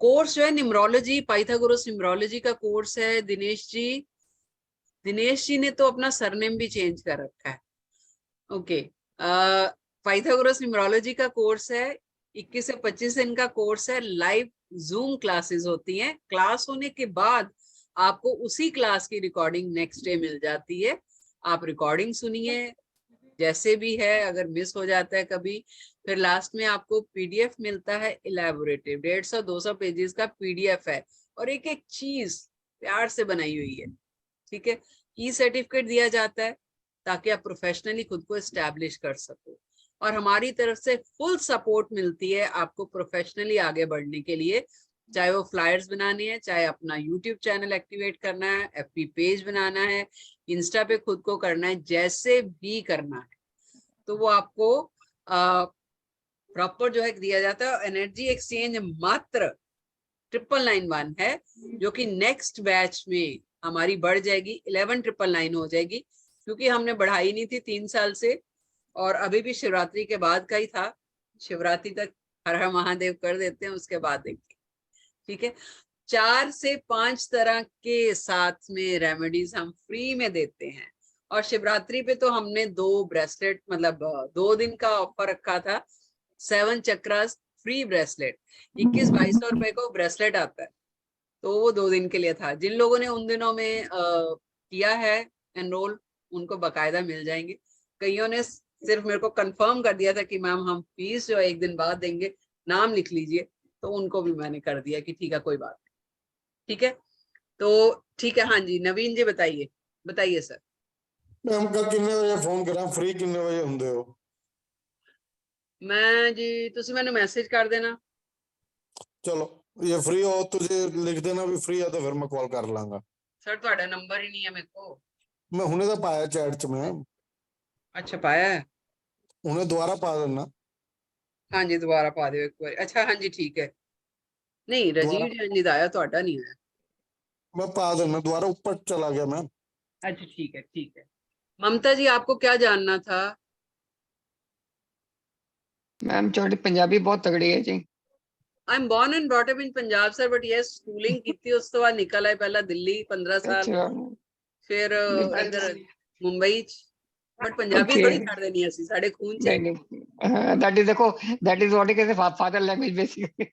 कोर्स जो है न्यूमरोलॉजी, पाइथागोरस न्यूमरोलॉजी का कोर्स है। दिनेश जी ने तो अपना सरनेम भी चेंज कर रखा है। ओके, पाइथागोरस न्यूमरोलॉजी का कोर्स है, 21 से 25 दिन का कोर्स है। लाइव जूम क्लासेस होती हैं, क्लास होने के बाद आपको उसी क्लास की रिकॉर्डिंग नेक्स्ट डे मिल जाती है। आप रिकॉर्डिंग सुनिए जैसे भी है, अगर मिस हो जाता है कभी, फिर लास्ट में आपको पीडीएफ मिलता है इलैबोरेटिव, 150-200 पेजेस का पीडीएफ है, और एक एक चीज प्यार से बनाई हुई है। ठीक है, ई सर्टिफिकेट दिया जाता है ताकि आप प्रोफेशनली खुद को एस्टैब्लिश कर सको, और हमारी तरफ से फुल सपोर्ट मिलती है आपको प्रोफेशनली आगे बढ़ने के लिए, चाहे वो फ्लायर्स बनाने हैं, चाहे अपना यूट्यूब चैनल एक्टिवेट करना है, एफबी पेज बनाना है, इंस्टा पे खुद को करना है, जैसे भी करना है, तो वो आपको प्रॉपर जो है दिया जाता है। एनर्जी एक्सचेंज मात्र 9991 है, जो कि नेक्स्ट बैच में हमारी बढ़ जाएगी, 11999 हो जाएगी, क्योंकि हमने बढ़ाई नहीं थी 3 साल से, और अभी भी शिवरात्रि के बाद का ही था। शिवरात्रि तक हर हर महादेव कर देते हैं, उसके बाद देखते हैं। ठीक है, 4 से 5 तरह के साथ में रेमेडीज हम फ्री में देते हैं, और शिवरात्रि पे तो हमने 2 ब्रेसलेट, मतलब 2 दिन का ऑफर रखा था, 7 चक्रास फ्री ब्रेसलेट, 21-2200 रुपए को ब्रेसलेट आता है, तो वो 2 दिन के लिए था। जिन लोगों ने उन दिनों में किया है एनरोल, उनको बकायदा मिल जाएंगे। कईयों ने सिर्फ मेरे को कंफर्म कर दिया था कि मैम हम फीस जो 1 दिन बाद देंगे, नाम लिख लीजिए, तो उनको भी मैंने कर दिया कि ठीक है कोई बात नहीं। ठीक है, तो ठीक है, हाँ जी नवीन जी बताइए सर। मैम कल कितने बजे फोन करा, फ्री कितने बजे हुंदे हो? मैं जी तुसी मैंने मैसेज कर देना। चलो ये फ्री हो तुझे लिख देना भी फ्री है तो फिर मैं कॉल कर लांगा। सर ਤੁਹਾਡਾ ਨੰਬਰ ਹੀ ਨਹੀਂ ਹੈ ਮੇਰੇ ਕੋ। मैं हुने तो पाया चैट च मैं अच्छा पाया है। हुने दोबारा पा देना। हाँ जी दोबारा पा दियो एक बार। अच्छा हाँ जी ठीक है। नहीं राजीव दोबारा जैन जी ਦਾ ਆਇਆ ਤੁਹਾਡਾ नहीं आया। मैं पा देना दोबारा ऊपर चला गया मैं। अच्छा ठीक है ठीक है। ममता जी आपको क्या जानना था? मैम छोटी पंजाबी बहुत तगड़ी है जी। I am born and brought up in Punjab sir but yes schooling ਕੀਤੀ ਉਸ ਤੋਂ ਬਾਅਦ ਨਿਕਲ ਆਏ ਪਹਿਲਾਂ ਦਿੱਲੀ 15 ਸਾਲ अच्छा ਫਿਰ बिल्कुल। ਇੱਧਰ ਮੁੰਬਈ ਚ ਬਟ ਪੰਜਾਬੀ Okay. ਥੋੜੀ ਛੱਡ ਦੇਣੀ ਅਸੀਂ ਸਾਡੇ ਖੂਨ ਚ नहीं नहीं दैट इज देखो that is what is father language basically.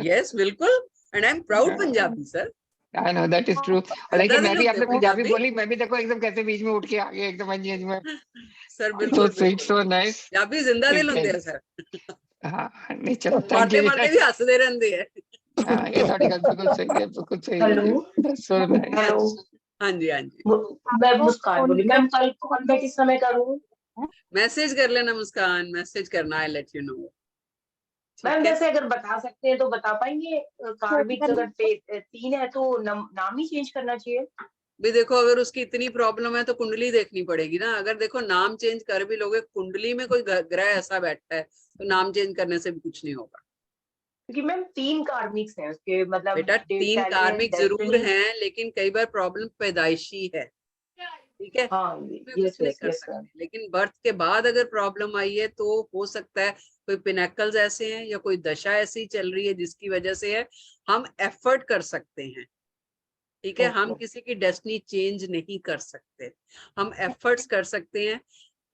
Yes बिल्कुल and I am proud Punjabi sir. I know that is true. और देखिए जिंदा मैं दिल भी होते आपने हो पंजाबी पंजाबी बोली मैं भी देखो एकदम कैसे बीच में उठ के आ गया एकदम हाँ जी हाँ जी मैं सर so बिल्कुल sweet बिल्कुल so nice। ਪੰਜਾਬੀ ਜ਼ਿੰਦਾ ਦਿਲ ਹੁੰਦੇ ਆ ਸਰ। हाँ नहीं चलो थैंक ਪੜਦੇ यू। ਪੜਦੇ ਵੀ ਹੱਸਦੇ ਰਹਿੰਦੇ ਆ। हाँ ये थोड़ी गल बिल्कुल सही है बिल्कुल सही है हेलो जी। That's so nice। हेलो हाँ जी हाँ जी मैं मुस्कान बोली मैम कल कॉल मैं किस समय करूँ? मैसेज कर लेना मुस्कान मैसेज करना I let you know. Ma'am जैसे अगर बता सकते हैं तो बता पाएंगे कार्मिक अगर 3 है तो नाम ही चेंज करना चाहिए? भी देखो अगर उसकी इतनी प्रॉब्लम है तो कुंडली देखनी पड़ेगी ना। अगर देखो नाम चेंज कर भी लोगे कुंडली में कोई ग्रह ऐसा बैठा है तो नाम चेंज करने से भी कुछ नहीं होगा। क्योंकि मैम 3 कार्मिक्स हैं उसके मतलब बेटा 3 कार्मिक जरूर हैं लेकिन कई बार प्रॉब्लम पैदाइशी है। ठीक है हाँ उसमें यस कुछ नहीं यस कर यस सकते मैम लेकिन बर्थ के बाद अगर प्रॉब्लम आई है तो हो सकता है कोई पिनेकल्स ऐसे हैं या कोई दशा ऐसी चल रही है जिसकी वजह से है। हम एफर्ट कर सकते हैं। ठीक है हम ओके किसी की डेस्टिनी चेंज नहीं कर सकते। हम एफर्ट्स कर सकते हैं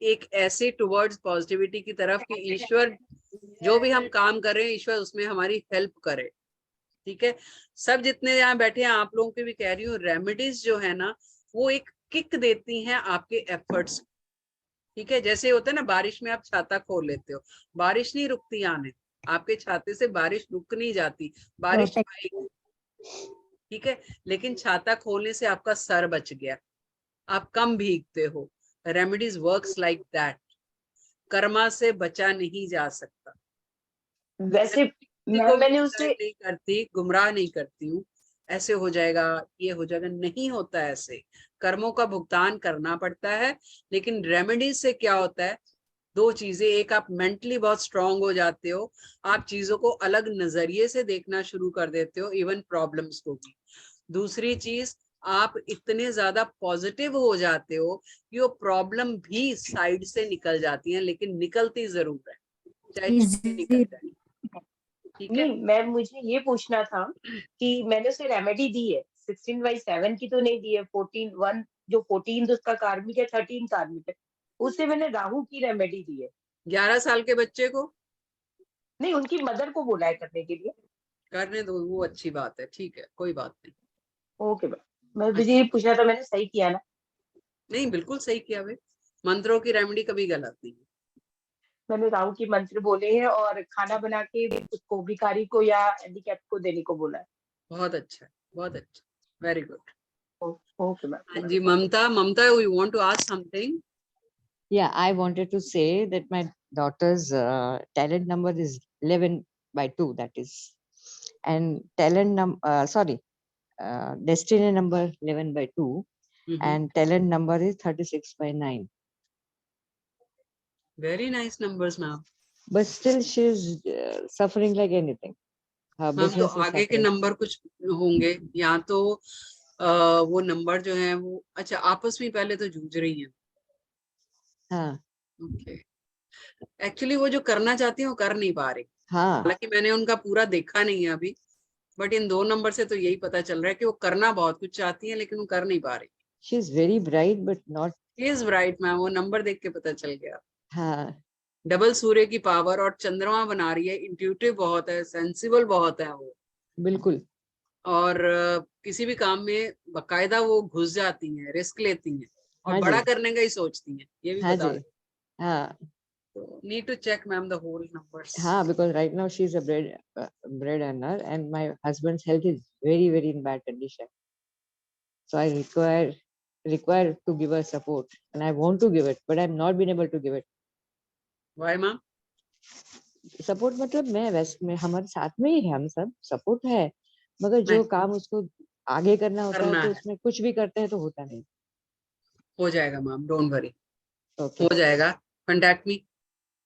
एक ऐसे टुवर्ड्स पॉजिटिविटी की तरफ कि ईश्वर जो भी हम काम कर रहे हैं ईश्वर उसमें हमारी हेल्प करे। ठीक है सब जितने यहाँ बैठे हैं आप लोगों के भी कह रही हूँ रेमेडीज जो है ना वो एक किक देती हैं आपके एफर्ट्स। ठीक है जैसे होता है ना बारिश में आप छाता खोल लेते हो बारिश नहीं रुकती आने आपके छाते से बारिश रुक नहीं जाती बारिश आएगी। ठीक है लेकिन छाता खोलने से आपका सर बच गया आप कम भीगते हो। Remedies works like that. Karma से बचा नहीं जा सकता। वैसे को मैंने उससे नहीं करती गुमराह नहीं करती हूँ ऐसे हो जाएगा ये हो जाएगा नहीं होता ऐसे। कर्मों का भुगतान करना पड़ता है लेकिन रेमेडीज से क्या होता है 2 चीजें एक आप मेंटली बहुत स्ट्रांग हो जाते हो आप चीजों को अलग नजरिए से देखना शुरू कर देते हो इवन प्रॉब्लम्स को भी। दूसरी चीज आप इतने ज्यादा पॉजिटिव हो जाते हो कि वो प्रॉब्लम भी साइड से निकल जाती है लेकिन निकलती जरूर है चाहे छुट्टी निकल जाए। ठीक है नहीं मैम मुझे ये पूछना था कि मैंने उसे रेमेडी दी है 16/7 की तो नहीं दी है 14 जो 14 उसका कार्मिक है 13 कार्मिक है उससे मैंने राहु की रेमेडी दी है। 11 साल के बच्चे को नहीं उनकी मदर को बोला है करने के लिए। करने दो वो अच्छी बात है। ठीक है कोई बात नहीं। ओके मैं मुझे ये पूछना था मैंने सही किया ना? नहीं बिल्कुल सही किया भाई मंत्रों की रेमेडी कभी गलत नहीं। मैंने राहु की मंत्र बोले हैं और खाना बना के उसको भिखारी को या हैंडीकैप को देने को बोला है। बहुत अच्छा वेरी गुड। ओके मैम हाँ जी ममता you want to ask something? Yeah, I wanted to say that my daughter's talent number is 11/2, that is, and destiny number 11/2, and talent number is 36/9. Very nice numbers ma'am. But still she's suffering like anything. Her ma'am तो business is आगे के suffering. Number कुछ होंगे या तो वो number जो है वो अच्छा आपस में पहले तो जूझ रही हैं। हाँ ओके एक्चुअली वो जो करना चाहती है वो कर नहीं पा रही। हाँ हालांकि मैंने उनका पूरा देखा नहीं है अभी बट इन 2 नंबर से तो यही पता चल रहा है कि वो करना बहुत कुछ चाहती है लेकिन वो कर नहीं पा रही। she is very bright but not. She is bright ma'am वो नंबर देख के पता चल गया। हाँ डबल सूर्य की पावर और चंद्रमा बना रही है इंट्यूटिव बहुत है सेंसिबल बहुत है वो बिल्कुल। और किसी भी काम में बकायदा वो घुस जाती हैं रिस्क लेती हैं और हाँ बड़ा जी। करने का ही सोचती हैं ये भी हाँ बता जी दें। हाँ तो need to check ma'am the whole numbers. हाँ, because right now she's a bread earner and my husband's health is very, very in bad condition. So I require to give her support and I want to give it, but I've not been able to give it. Why ma'am? Support मतलब मैं वैसे में हमारे साथ में ही है, हम सब सपोर्ट है, मगर जो नहीं काम उसको आगे करना होता है करना तो है, उसमें कुछ भी करते हैं तो होता नहीं। हो जाएगा मैम, डोंट वरी, ओके हो जाएगा। कॉन्टैक्ट मी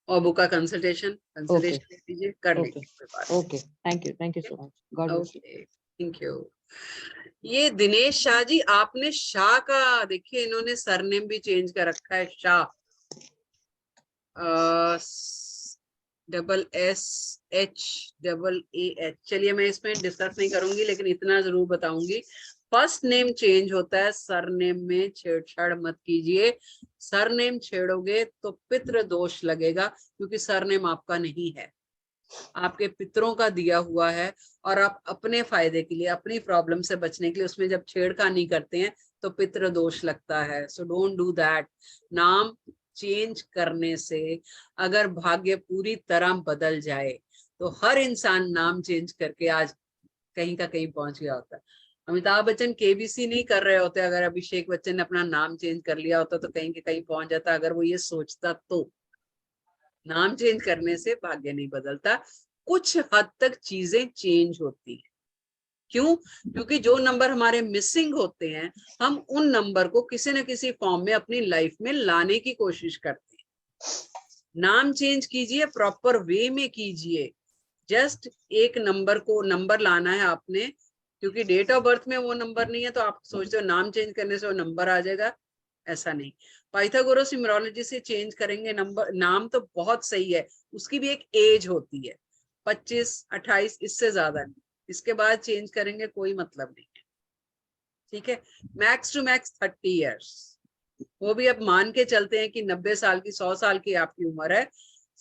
और बुक का कंसल्टेशन ओके कंसल्टेशन दीजिए, कर ओके लेंगे कोई बात नहीं। Okay, thank you so much, God bless you. Okay, thank you. ये दिनेश शाह जी, आपने शाह का देखिए, इन्होंने सरनेम भी चेंज कर रखा है, शाह, SSHAAH। चलिए मैं इसमें डिस्कस नहीं करूंगी, लेकिन इतना जरूर बताऊंगी, फर्स्ट नेम चेंज होता है, सरनेम में छेड़छाड़ मत कीजिए। सरनेम छेड़ोगे तो पितृ दोष लगेगा, क्योंकि सरनेम आपका नहीं है, आपके पितरों का दिया हुआ है, और आप अपने फायदे के लिए, अपनी प्रॉब्लम से बचने के लिए उसमें जब छेड़खानी करते हैं तो पितृ दोष लगता है। So don't do that. नाम चेंज करने से अगर भाग्य पूरी तरह बदल जाए तो हर इंसान नाम चेंज करके आज कहीं का कहीं पहुंच गया होता है। अमिताभ बच्चन केबीसी नहीं कर रहे होते, अगर अभिषेक बच्चन ने अपना नाम चेंज कर लिया होता तो कहीं के कहीं पहुंच जाता, अगर वो ये सोचता तो। नाम चेंज करने से भाग्य नहीं बदलता, कुछ हद तक चीजें चेंज होती हैं। क्यों? क्योंकि जो नंबर हमारे मिसिंग होते हैं, हम उन नंबर को किसी न किसी फॉर्म में अपनी लाइफ में लाने की कोशिश करते हैं। नाम चेंज कीजिए, प्रॉपर वे में कीजिए। जस्ट एक नंबर को नंबर लाना है आपने, क्योंकि डेट ऑफ बर्थ में वो नंबर नहीं है तो आप सोचते हो नाम चेंज करने से वो नंबर आ जाएगा, ऐसा नहीं। पाइथागोरस न्यूमरोलॉजी से चेंज करेंगे नंबर, नाम तो बहुत सही है, उसकी भी एक एज होती है, 25, 28, इससे ज्यादा नहीं, इसके बाद चेंज करेंगे कोई मतलब नहीं है, ठीक है। मैक्स टू मैक्स 30 इयर्स, वो भी अब मान के चलते हैं कि 90 साल की, 100 साल की आपकी उम्र है,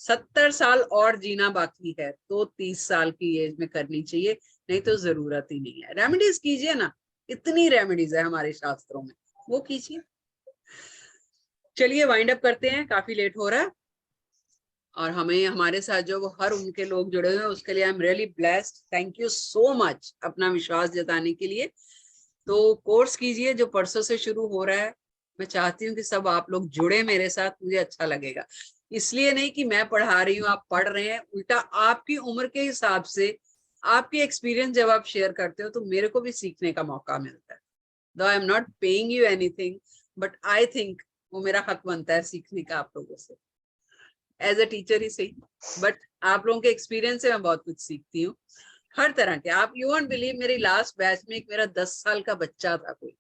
70 साल और जीना बाकी है तो 30 साल की एज में करनी चाहिए, नहीं तो जरूरत ही नहीं है। रेमेडीज कीजिए ना, इतनी रेमेडीज है हमारे शास्त्रों में, वो कीजिए। चलिए वाइंड अप करते हैं, काफी लेट हो रहा है, और हमें हमारे साथ जो वो हर उनके लोग जुड़े हुए हैं उसके लिए आई am really blessed. Thank you so much अपना विश्वास जताने के लिए। तो कोर्स कीजिए जो परसों से शुरू हो रहा है, मैं चाहती हूँ कि सब आप लोग जुड़े मेरे साथ, मुझे अच्छा लगेगा। इसलिए नहीं कि मैं पढ़ा रही हूँ, आप पढ़ रहे हैं, उल्टा आपकी उम्र के हिसाब से आपकी एक्सपीरियंस जब आप शेयर करते हो तो मेरे को भी सीखने का मौका मिलता है। दो आई am not paying you anything, but I think वो मेरा हक बनता है सीखने का आप लोगों से, एज अ टीचर ही सही, बट आप लोगों के एक्सपीरियंस से मैं बहुत कुछ सीखती हूँ, हर तरह के। आप यू वोंट बिलीव, मेरी लास्ट बैच में एक मेरा 10 साल का बच्चा था, कोई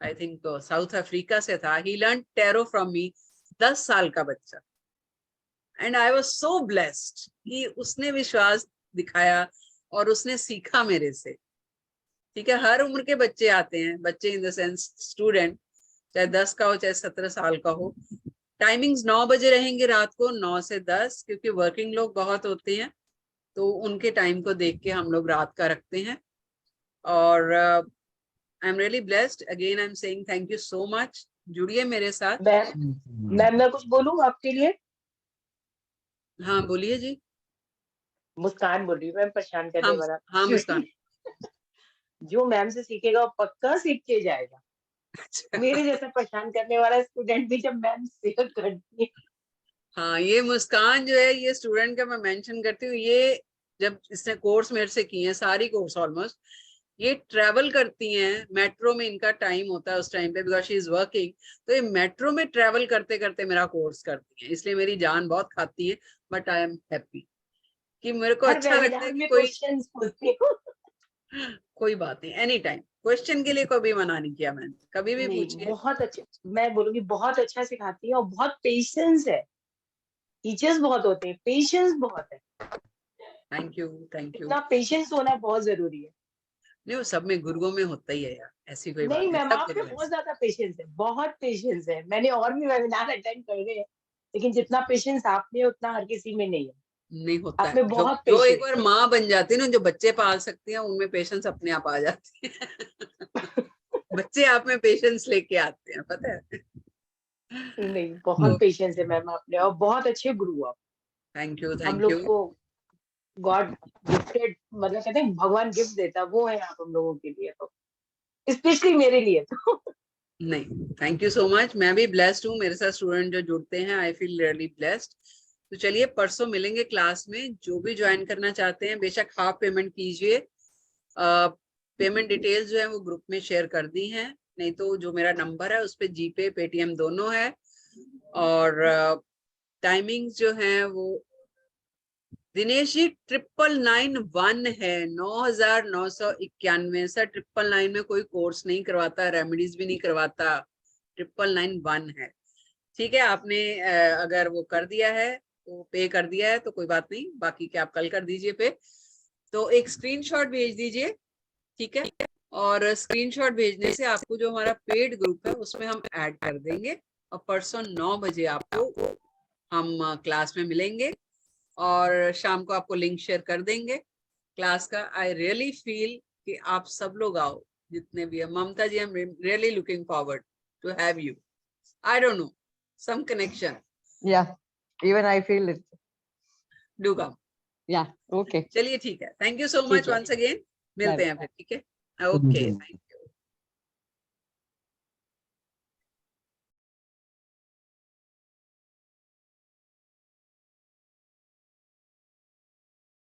आई थिंक साउथ अफ्रीका से था, ही लर्न टैरो फ्रॉम मी, 10 साल का बच्चा, and I was so blessed कि उसने विश्वास दिखाया और उसने सीखा मेरे से, ठीक है। हर उम्र के बच्चे आते हैं, बच्चे इन द सेंस स्टूडेंट, चाहे 10 का हो चाहे 17 साल का हो। टाइमिंग्स 9 बजे रहेंगे रात को, 9 से 10, क्योंकि वर्किंग लोग बहुत होते हैं तो उनके टाइम को देख के हम लोग रात का रखते हैं। और आई am really blessed, again I am saying thank you so much, जुड़िए मेरे साथ। मैम मैं कुछ बोलूं आपके लिए? हाँ बोलिए जी। मुस्कान बोल रही हूँ मैम, परेशान करने वाला। हाँ मुस्कान। जो मैम से सीखेगा वो पक्का सीख के जाएगा। मेरे जैसा परेशान करने वाला स्टूडेंट भी जब मैम शेयर करती है। हाँ ये मुस्कान जो है, ये स्टूडेंट का मैं मेंशन करती हूँ, ये जब इसने कोर्स मेरे से किए हैं, सारी कोर्स ऑलमोस्ट, ये ट्रैवल करती हैं, मेट्रो में इनका टाइम होता है उस टाइम पे, बिकॉज शी इज वर्किंग, तो ये मेट्रो में ट्रैवल करते करते मेरा कोर्स करती हैं, इसलिए मेरी जान बहुत खाती है, बट आई एम हैप्पी कि मेरे को अच्छा लगता है कि कोई बात नहीं, एनी टाइम क्वेश्चन के लिए कभी मना नहीं किया मैंने, कभी भी पूछिए। बहुत अच्छा, मैं बोलूंगी बहुत अच्छा सिखाती है और बहुत पेशेंस है। टीचर्स बहुत होते हैं, पेशेंस बहुत है। Thank you thank you. इतना पेशेंस होना बहुत जरूरी है। नहीं वो सब में, गुरुओं में होता ही है यार, ऐसी कोई बात नहीं नहीं। मैम आप में बहुत ज्यादा पेशेंस है, बहुत पेशेंस है। मैंने और भी वेबिनार अटेंड कर रहे हैं, लेकिन जितना पेशेंस आप में उतना हर किसी में नहीं है। नहीं होता आप में है, बहुत जो एक पेशेंस। बार माँ बन जाती है ना, जो बच्चे पाल सकती है, उनमें पेशेंस अपने आप आ जाती है। बच्चे आप में पेशेंस लेके आते हैं, पता है। नहीं बहुत पेशेंस है मैम आपने, और बहुत अच्छे गुरु आप। थैंक यू हम थैंक लोग यू। को गॉड गिफ्टेड, मतलब कहते हैं भगवान गिफ्ट देता, वो है आप हम लोगों के लिए, तो स्पेशली मेरे लिए तो। नहीं थैंक यू सो मच, मैं भी ब्लेस्ड हूँ, मेरे साथ स्टूडेंट जो जुड़ते हैं, आई फील रियली ब्लेस्ड। तो चलिए परसों मिलेंगे क्लास में। जो भी ज्वाइन करना चाहते हैं बेशक हाफ पेमेंट कीजिए। पेमेंट डिटेल्स जो है वो ग्रुप में शेयर कर दी हैं, नहीं तो जो मेरा नंबर है उस पे जीपे पेटीएम दोनों है। और टाइमिंग्स जो है वो दिनेश जी 9991 है, 9991। सर 999 में कोई कोर्स नहीं करवाता, रेमेडीज भी नहीं करवाता, 9991 है। ठीक है, आपने अगर वो कर दिया है, वो पे कर दिया है तो कोई बात नहीं, बाकी के आप कल कर दीजिए पे। तो एक स्क्रीनशॉट भेज दीजिए, ठीक है। और स्क्रीनशॉट भेजने से आपको जो हमारा पेड ग्रुप है उसमें हम ऐड कर देंगे, और परसों 9 बजे आपको हम क्लास में मिलेंगे और शाम को आपको लिंक शेयर कर देंगे क्लास का। आई रियली फील कि आप सब लोग आओ, जितने भी है। Mamata ji, I am really looking forward to have you. I don't know, some connection. Yeah, even I feel it. Do come. Yeah, okay. चलिए ठीक है, थैंक यू सो ठीक मच है। Once again. मिलते Bye. हैं फिर, ठीक है। ओके,